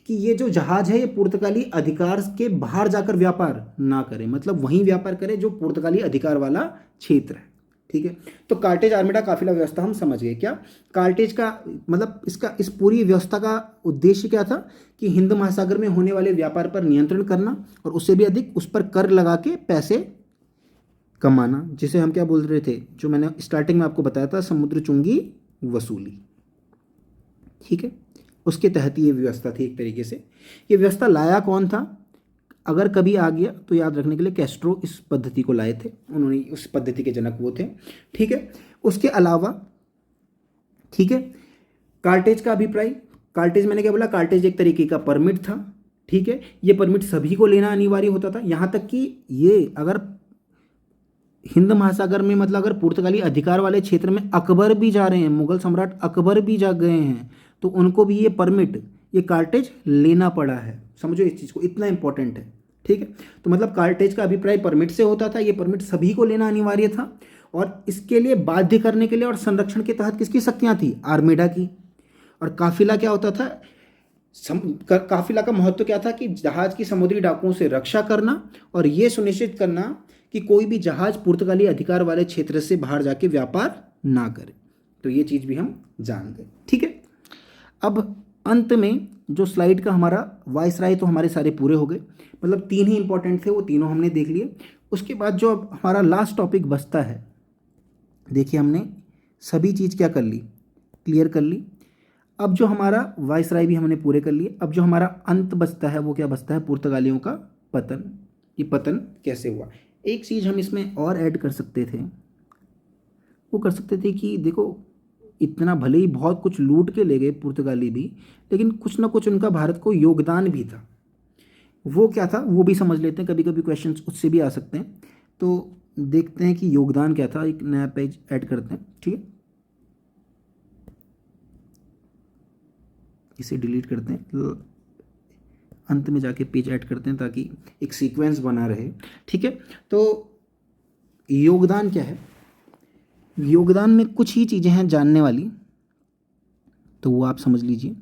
कि ये जो जहाज है ये पुर्तगाली अधिकार के बाहर जाकर व्यापार ना करे, मतलब वहीं व्यापार करे जो पुर्तगाली अधिकार वाला क्षेत्र है, ठीक है। तो कार्टेज आर्मेडा काफिला व्यवस्था हम समझ गए। क्या कार्टेज का मतलब, इसका इस पूरी व्यवस्था का उद्देश्य क्या था कि हिंद महासागर में होने वाले व्यापार पर नियंत्रण करना और उससे भी अधिक उस पर कर लगा के पैसे कमाना, जिसे हम क्या बोल रहे थे, जो मैंने स्टार्टिंग में आपको बताया था, समुद्र चुंगी वसूली, ठीक है। उसके तहत ये व्यवस्था थी एक तरीके से। ये व्यवस्था लाया कौन था, अगर कभी आ गया तो याद रखने के लिए, कैस्ट्रो इस पद्धति को लाए थे, उन्होंने उस पद्धति के जनक वो थे, ठीक है। उसके अलावा, ठीक है, कार्टेज का अभिप्राय, कार्टेज मैंने क्या बोला, कार्टेज एक तरीके का परमिट था, ठीक है। ये परमिट सभी को लेना अनिवार्य होता था, यहाँ तक कि ये अगर हिंद महासागर में मतलब अगर पुर्तगाली अधिकार वाले क्षेत्र में अकबर भी जा रहे हैं, मुगल सम्राट अकबर भी जा गए हैं, तो उनको भी ये परमिट, ये कार्टेज लेना पड़ा है। समझो इस चीज़ को, इतना इंपॉर्टेंट है, ठीक है। तो मतलब कार्टेज का अभिप्राय परमिट से होता था, ये परमिट सभी को लेना अनिवार्य था, और इसके लिए बाध्य करने के लिए और संरक्षण के तहत किसकी शक्तियाँ थी, आर्मेडा की। और काफिला क्या होता था, काफिला का महत्व क्या था कि जहाज की समुद्री डाकुओं से रक्षा करना और ये सुनिश्चित करना कि कोई भी जहाज पुर्तगाली अधिकार वाले क्षेत्र से बाहर जाके व्यापार ना करे। तो ये चीज़ भी हम जान गए, ठीक है। अब अंत में जो स्लाइड का हमारा वायसराय, तो हमारे सारे पूरे हो गए, मतलब 3 ही इंपॉर्टेंट थे, वो तीनों हमने देख लिए। उसके बाद जो अब हमारा लास्ट टॉपिक बचता है, देखिए हमने सभी चीज़ क्या कर ली, क्लियर कर ली। अब जो हमारा वायसराय भी हमने पूरे कर लिए, अब जो हमारा अंत बचता है वो क्या बचता है, पुर्तगालियों का पतन। ये पतन कैसे हुआ, एक चीज़ हम इसमें और ऐड कर सकते थे, वो कर सकते थे कि देखो इतना भले ही बहुत कुछ लूट के ले गए पुर्तगाली भी, लेकिन कुछ ना कुछ उनका भारत को योगदान भी था। वो क्या था वो भी समझ लेते हैं, कभी कभी क्वेश्चंस उससे भी आ सकते हैं। तो देखते हैं कि योगदान क्या था, एक नया पेज ऐड करते हैं, ठीक है, इसे डिलीट करते हैं, तो अंत में जाके पेज ऐड करते हैं ताकि एक सीक्वेंस बना रहे, ठीक है। तो योगदान क्या है, योगदान में कुछ ही चीज़ें हैं जानने वाली, तो वो आप समझ लीजिए।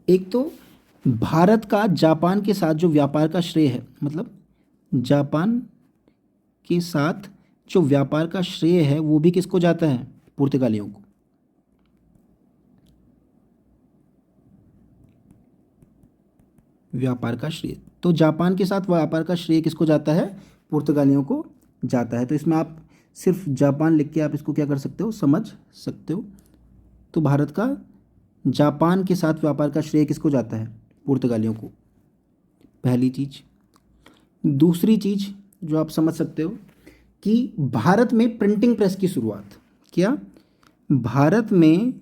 एक तो भारत का जापान के साथ जो व्यापार का श्रेय है, मतलब जापान के साथ जो व्यापार का श्रेय है वो भी किसको जाता है, पुर्तगालियों को। व्यापार का श्रेय, तो जापान के साथ व्यापार का श्रेय किसको जाता है, पुर्तगालियों को जाता है। तो इसमें आप सिर्फ जापान लिख के आप इसको क्या कर सकते हो, समझ सकते हो। तो भारत का जापान के साथ व्यापार का श्रेय किसको जाता है, पुर्तगालियों को, पहली चीज। दूसरी चीज जो आप समझ सकते हो कि भारत में प्रिंटिंग प्रेस की शुरुआत, क्या भारत में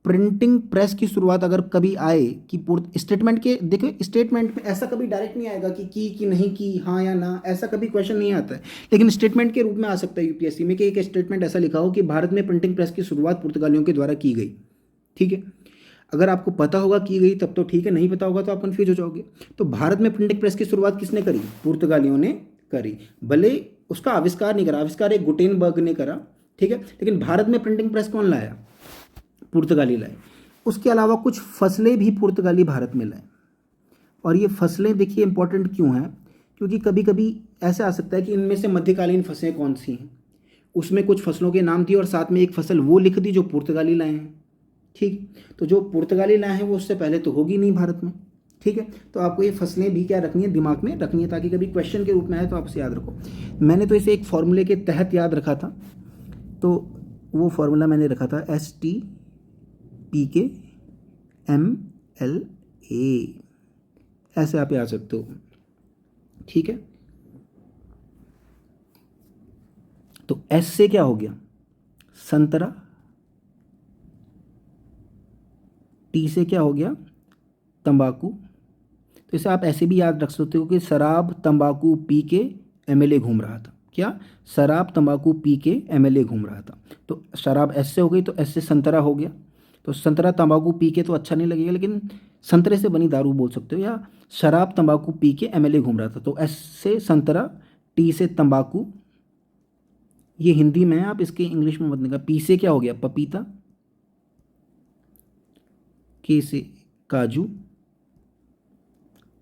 प्रिंटिंग प्रेस की शुरुआत अगर कभी आए कि स्टेटमेंट के, देखो स्टेटमेंट में ऐसा कभी डायरेक्ट नहीं आएगा कि नहीं की, हाँ या ना, ऐसा कभी क्वेश्चन नहीं आता है, लेकिन स्टेटमेंट के रूप में आ सकता है यूपीएससी में कि एक स्टेटमेंट ऐसा लिखा हो कि भारत में प्रिंटिंग प्रेस की शुरुआत पुर्तगालियों के द्वारा की गई, ठीक है। अगर आपको पता होगा की गई तब तो ठीक है, नहीं पता होगा तो आप कंफ्यूज हो जाओगे। तो भारत में प्रिंटिंग प्रेस की शुरुआत किसने करी, पुर्तगालियों ने करी। भले उसका आविष्कार नहीं करा, आविष्कार एक गुटेनबर्ग ने करा, ठीक है, लेकिन भारत में प्रिंटिंग प्रेस कौन लाया, पुर्तगाली लाए। उसके अलावा कुछ फसलें भी पुर्तगाली भारत में लाए। और ये फसलें देखिए इंपॉर्टेंट क्यों हैं, क्योंकि कभी कभी ऐसा आ सकता है कि इनमें से मध्यकालीन फसलें कौन सी हैं, उसमें कुछ फसलों के नाम थी और साथ में एक फसल वो लिख दी जो पुर्तगाली लाए हैं, ठीक। तो जो पुर्तगाली लाए हैं वो उससे पहले तो होगी नहीं भारत में, ठीक है। तो आपको ये फसलें भी क्या रखनी है, दिमाग में रखनी है, ताकि कभी क्वेश्चन के रूप में आए तो आप इसे याद रखो। मैंने तो इसे एक फॉर्मूले के तहत याद रखा था, तो वो फॉर्मूला मैंने रखा था STPKMLA, ऐसे आप याद सकते हो, ठीक है। तो S से क्या हो गया, संतरा, T से क्या हो गया, तंबाकू। तो इसे आप ऐसे भी याद रख सकते हो कि शराब तंबाकू पी के MLA घूम रहा था, क्या, शराब तंबाकू पी के MLA घूम रहा था। तो शराब एस से हो गई, तो एस से संतरा हो गया। तो संतरा तंबाकू पी के तो अच्छा नहीं लगेगा, लेकिन संतरे से बनी दारू बोल सकते हो, या शराब तंबाकू पी के MLA घूम रहा था। तो एस से संतरा, टी से तंबाकू, ये हिंदी में है, आप इसके इंग्लिश में मत निकाल। पी से क्या हो गया, पपीता, के से काजू,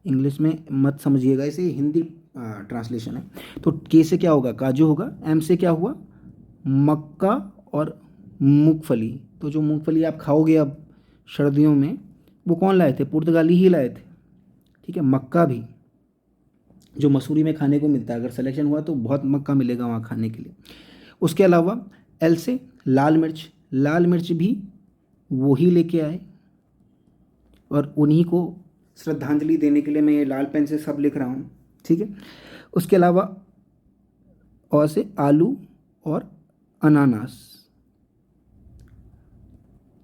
इंग्लिश में मत समझिएगा इसे, हिंदी ट्रांसलेशन है। तो के से क्या होगा, काजू होगा। एम से क्या हुआ, मक्का और मूंगफली। तो जो मूंगफली आप खाओगे अब सर्दियों में, वो कौन लाए थे, पुर्तगाली ही लाए थे, ठीक है। मक्का भी जो मसूरी में खाने को मिलता है, अगर सिलेक्शन हुआ तो बहुत मक्का मिलेगा वहाँ खाने के लिए। उसके अलावा एल से लाल मिर्च, लाल मिर्च भी वो ही लेके आए, और उन्हीं को श्रद्धांजलि देने के लिए मैं ये लाल पेन से सब लिख रहा हूँ, ठीक है। उसके अलावा और से आलू और अनानास।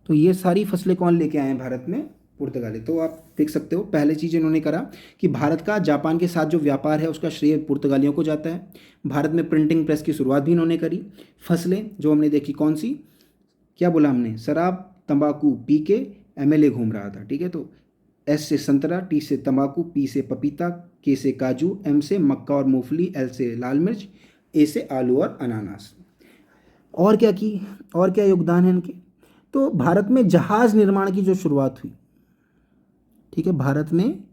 तो ये सारी फसलें कौन लेके आए हैं भारत में, पुर्तगाली। तो आप देख सकते हो पहले चीज़ इन्होंने करा कि भारत का जापान के साथ जो व्यापार है उसका श्रेय पुर्तगालियों को जाता है। भारत में प्रिंटिंग प्रेस की शुरुआत भी इन्होंने करी। फसलें जो हमने देखी कौन सी, क्या बोला हमने, शराब तंबाकू पी के MLA घूम रहा था, ठीक है। तो S से संतरा, T से तंबाकू, P से पपीता, K से काजू, M से मक्का और मूंगफली, L से लाल मिर्च, A से आलू और अनानास। और क्या की, और क्या योगदान है इनके, तो भारत में जहाज निर्माण की जो शुरुआत हुई, ठीक है, भारत में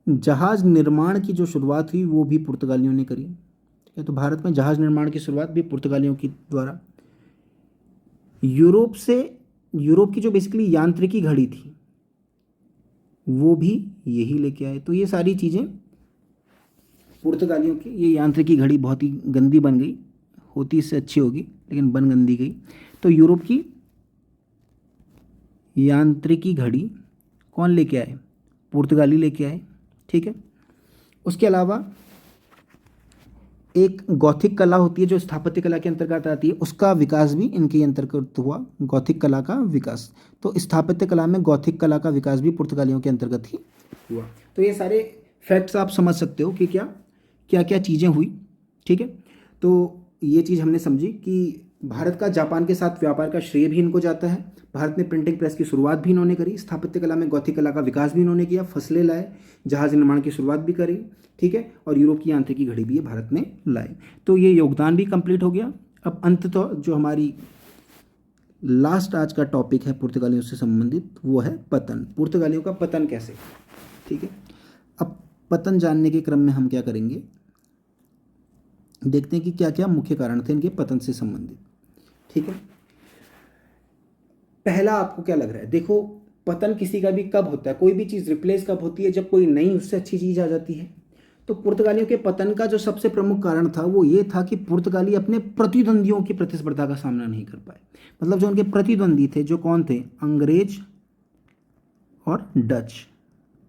जहाज निर्माण की जो शुरुआत हुई वो भी पुर्तगालियों ने करी, ठीक है। तो भारत में जहाज निर्माण की शुरुआत भी पुर्तगालियों की द्वारा। यूरोप से, यूरोप की जो बेसिकली यांत्रिकी घड़ी थी वो भी यही लेके आए। तो ये सारी चीज़ें पुर्तगालियों की, ये यांत्रिकी घड़ी बहुत ही गंदी बन गई, होती इससे अच्छी होगी लेकिन बन गंदी गई। तो यूरोप की यांत्रिकी घड़ी कौन लेके आए, पुर्तगाली लेके आए, ठीक है। उसके अलावा एक गॉथिक कला होती है जो स्थापत्य कला के अंतर्गत आती है, उसका विकास भी इनके अंतर्गत हुआ, गॉथिक कला का विकास। तो स्थापत्य कला में गॉथिक कला का विकास भी पुर्तगालियों के अंतर्गत ही हुआ। तो ये सारे फैक्ट्स आप समझ सकते हो कि क्या क्या क्या चीज़ें हुई। ठीक है, तो ये चीज़ हमने समझी कि भारत का जापान के साथ व्यापार का श्रेय भी इनको जाता है। भारत में प्रिंटिंग प्रेस की शुरुआत भी इन्होंने करी, स्थापत्य कला में गौथिक कला का विकास भी इन्होंने किया, फसलें लाए, जहाज निर्माण की शुरुआत भी करी। ठीक है, और यूरोप की यांत्रिकी घड़ी भी ये भारत में लाए। तो ये योगदान भी कंप्लीट हो गया। अब अंततः जो हमारी लास्ट आज का टॉपिक है पुर्तगालियों से संबंधित, वो है पतन। पुर्तगालियों का पतन कैसे। ठीक है, अब पतन जानने के क्रम में हम क्या करेंगे, देखते हैं कि क्या क्या मुख्य कारण थे इनके पतन से संबंधित। ठीक है, पहला आपको क्या लग रहा है, देखो पतन किसी का भी कब होता है, कोई भी चीज़ रिप्लेस कब होती है, जब कोई नई उससे अच्छी चीज़ आ जाती है। तो पुर्तगालियों के पतन का जो सबसे प्रमुख कारण था वो ये था कि पुर्तगाली अपने प्रतिद्वंदियों की प्रतिस्पर्धा का सामना नहीं कर पाए। मतलब जो उनके प्रतिद्वंदी थे, जो कौन थे, अंग्रेज और डच,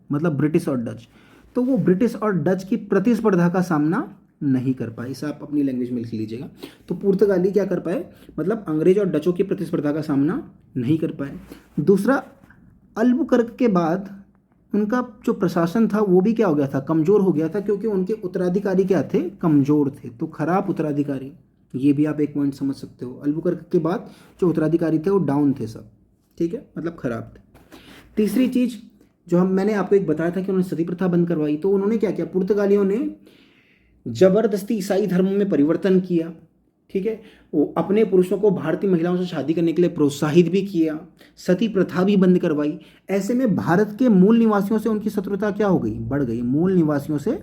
मतलब ब्रिटिश और डच, तो वो ब्रिटिश और डच की प्रतिस्पर्धा का सामना नहीं कर पाए। इसे आप अपनी लैंग्वेज में लिख लीजिएगा। तो पुर्तगाली क्या कर पाए, मतलब अंग्रेज और डचों की प्रतिस्पर्धा का सामना नहीं कर पाए। दूसरा, अल्बुकर्क के बाद उनका जो प्रशासन था वो भी क्या हो गया था, कमज़ोर हो गया था, क्योंकि उनके उत्तराधिकारी क्या थे, कमज़ोर थे। तो खराब उत्तराधिकारी, ये भी आप एक पॉइंट समझ सकते हो। अल्बुकर्क के बाद जो उत्तराधिकारी थे वो डाउन थे सब। ठीक है, मतलब खराब थे। तीसरी चीज़ जो मैंने आपको एक बताया था कि उन्होंने सती प्रथा बंद करवाई। तो उन्होंने क्या किया, पुर्तगालियों ने जबरदस्ती ईसाई धर्म में परिवर्तन किया। ठीक है, वो अपने पुरुषों को भारतीय महिलाओं से शादी करने के लिए प्रोत्साहित भी किया, सती प्रथा भी बंद करवाई। ऐसे में भारत के मूल निवासियों से उनकी शत्रुता क्या हो गई, बढ़ गई। मूल निवासियों से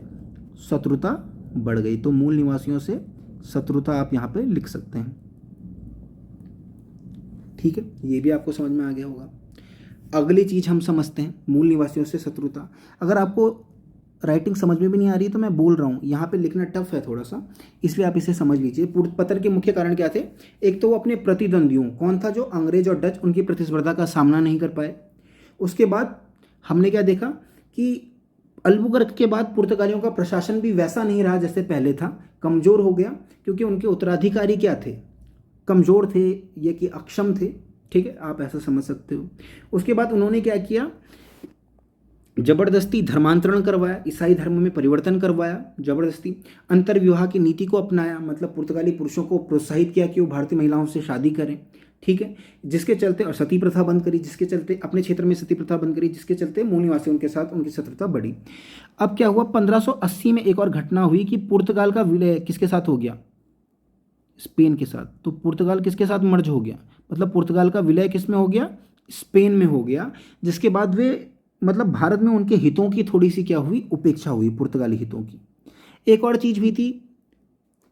शत्रुता बढ़ गई। तो मूल निवासियों से शत्रुता आप यहाँ पे लिख सकते हैं। ठीक है, ये भी आपको समझ में आ गया होगा। अगली चीज़ हम समझते हैं, मूल निवासियों से शत्रुता। अगर आपको राइटिंग समझ में भी नहीं आ रही तो मैं बोल रहा हूँ, यहाँ पे लिखना टफ है थोड़ा सा, इसलिए आप इसे समझ लीजिए। पतन के मुख्य कारण क्या थे, एक तो वो अपने प्रतिद्वंदियों, कौन था, जो अंग्रेज और डच, उनकी प्रतिस्पर्धा का सामना नहीं कर पाए। उसके बाद हमने क्या देखा कि अल्बुकर्क के बाद पुर्तगालियों का प्रशासन भी वैसा नहीं रहा जैसे पहले था, कमज़ोर हो गया, क्योंकि उनके उत्तराधिकारी क्या थे, कमज़ोर थे, ये कि अक्षम थे। ठीक है, आप ऐसा समझ सकते हो। उसके बाद उन्होंने क्या किया, जबरदस्ती धर्मांतरण करवाया, ईसाई धर्म में परिवर्तन करवाया, जबरदस्ती अंतर्विवाह की नीति को अपनाया, मतलब पुर्तगाली पुरुषों को प्रोत्साहित किया कि वो भारतीय महिलाओं से शादी करें। ठीक है, जिसके चलते, और सती प्रथा बंद करी, जिसके चलते अपने क्षेत्र में सती प्रथा बंद करी, जिसके चलते मूल निवासियों के साथ उनकी शत्रुता बढ़ी। अब क्या हुआ, 1580 में एक और घटना हुई कि पुर्तगाल का विलय किसके साथ हो गया, स्पेन के साथ। तो पुर्तगाल किसके साथ मर्ज हो गया, मतलब पुर्तगाल का विलय किस में हो गया, स्पेन में हो गया। जिसके बाद वे, मतलब भारत में उनके हितों की थोड़ी सी क्या हुई, उपेक्षा हुई, पुर्तगाली हितों की। एक और चीज़ भी थी,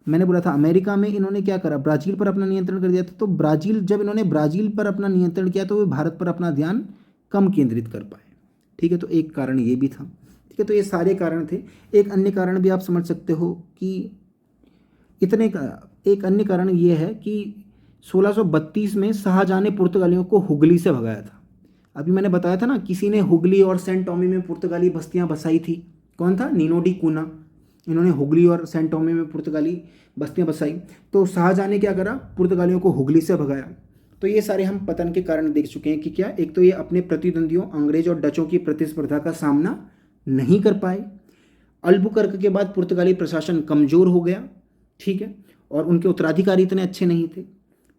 मैंने बोला था अमेरिका में इन्होंने क्या करा, ब्राज़ील पर अपना नियंत्रण कर दिया था। तो ब्राज़ील, जब इन्होंने ब्राज़ील पर अपना नियंत्रण किया तो वे भारत पर अपना ध्यान कम केंद्रित कर पाए। ठीक है, तो एक कारण ये भी था। ठीक है, तो ये सारे कारण थे। एक अन्य कारण भी आप समझ सकते हो कि इतने का, एक अन्य कारण ये है कि 1632 में शाहजहां ने पुर्तगालियों को हुगली से भगाया था। अभी मैंने बताया था ना, किसी ने हुगली और सेंट टॉमी में पुर्तगाली बस्तियां बसाई थी, कौन था, नीनो डी कूना। इन्होंने हुगली और सेंट टॉमी में पुर्तगाली बस्तियां बसाई। तो शाहजहां ने क्या करा, पुर्तगालियों को हुगली से भगाया। तो ये सारे हम पतन के कारण देख चुके हैं कि क्या, एक तो ये अपने प्रतिद्वंदियों अंग्रेज और डचों की प्रतिस्पर्धा का सामना नहीं कर पाए। अल्बुकर्क के बाद पुर्तगाली प्रशासन कमज़ोर हो गया। ठीक है, और उनके उत्तराधिकारी इतने अच्छे नहीं थे।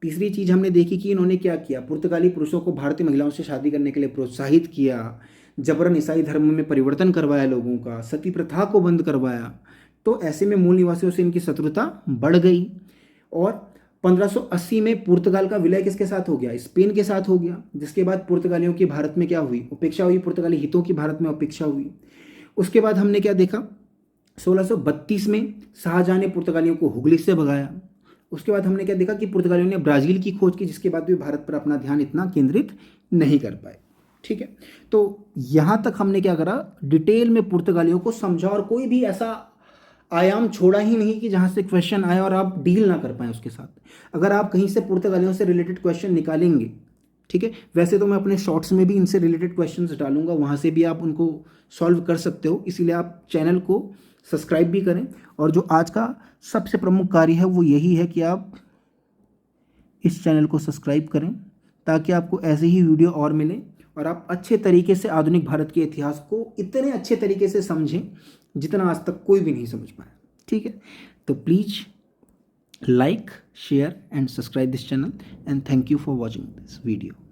तीसरी चीज़ हमने देखी कि इन्होंने क्या किया, पुर्तगाली पुरुषों को भारतीय महिलाओं से शादी करने के लिए प्रोत्साहित किया, जबरन ईसाई धर्म में परिवर्तन करवाया लोगों का, सती प्रथा को बंद करवाया। तो ऐसे में मूल निवासियों से इनकी शत्रुता बढ़ गई। और 1580 में पुर्तगाल का विलय किसके साथ हो गया, स्पेन के साथ हो गया। जिसके बाद पुर्तगालियों की भारत में क्या हुई, उपेक्षा हुई, पुर्तगाली हितों की भारत में उपेक्षा हुई। उसके बाद हमने क्या देखा, 1632 में शाहजहां ने पुर्तगालियों को हुगली से भगाया। उसके बाद हमने क्या देखा कि पुर्तगालियों ने ब्राज़ील की खोज की, जिसके बाद भी भारत पर अपना ध्यान इतना केंद्रित नहीं कर पाए। ठीक है, तो यहाँ तक हमने क्या करा, डिटेल में पुर्तगालियों को समझा, और कोई भी ऐसा आयाम छोड़ा ही नहीं कि जहाँ से क्वेश्चन आए और आप डील ना कर पाएँ उसके साथ। अगर आप कहीं से पुर्तगालियों से रिलेटेड क्वेश्चन निकालेंगे ठीक है। वैसे तो मैं अपने शॉर्ट्स में भी इनसे रिलेटेड क्वेश्चंस डालूंगा, वहाँ से भी आप उनको सॉल्व कर सकते हो, इसीलिए आप चैनल को सब्सक्राइब भी करें। और जो आज का सबसे प्रमुख कार्य है वो यही है कि आप इस चैनल को सब्सक्राइब करें, ताकि आपको ऐसे ही वीडियो और मिले और आप अच्छे तरीके से आधुनिक भारत के इतिहास को इतने अच्छे तरीके से समझें जितना आज तक कोई भी नहीं समझ पाया। ठीक है, तो please like, share and subscribe this channel, and thank you for watching this video.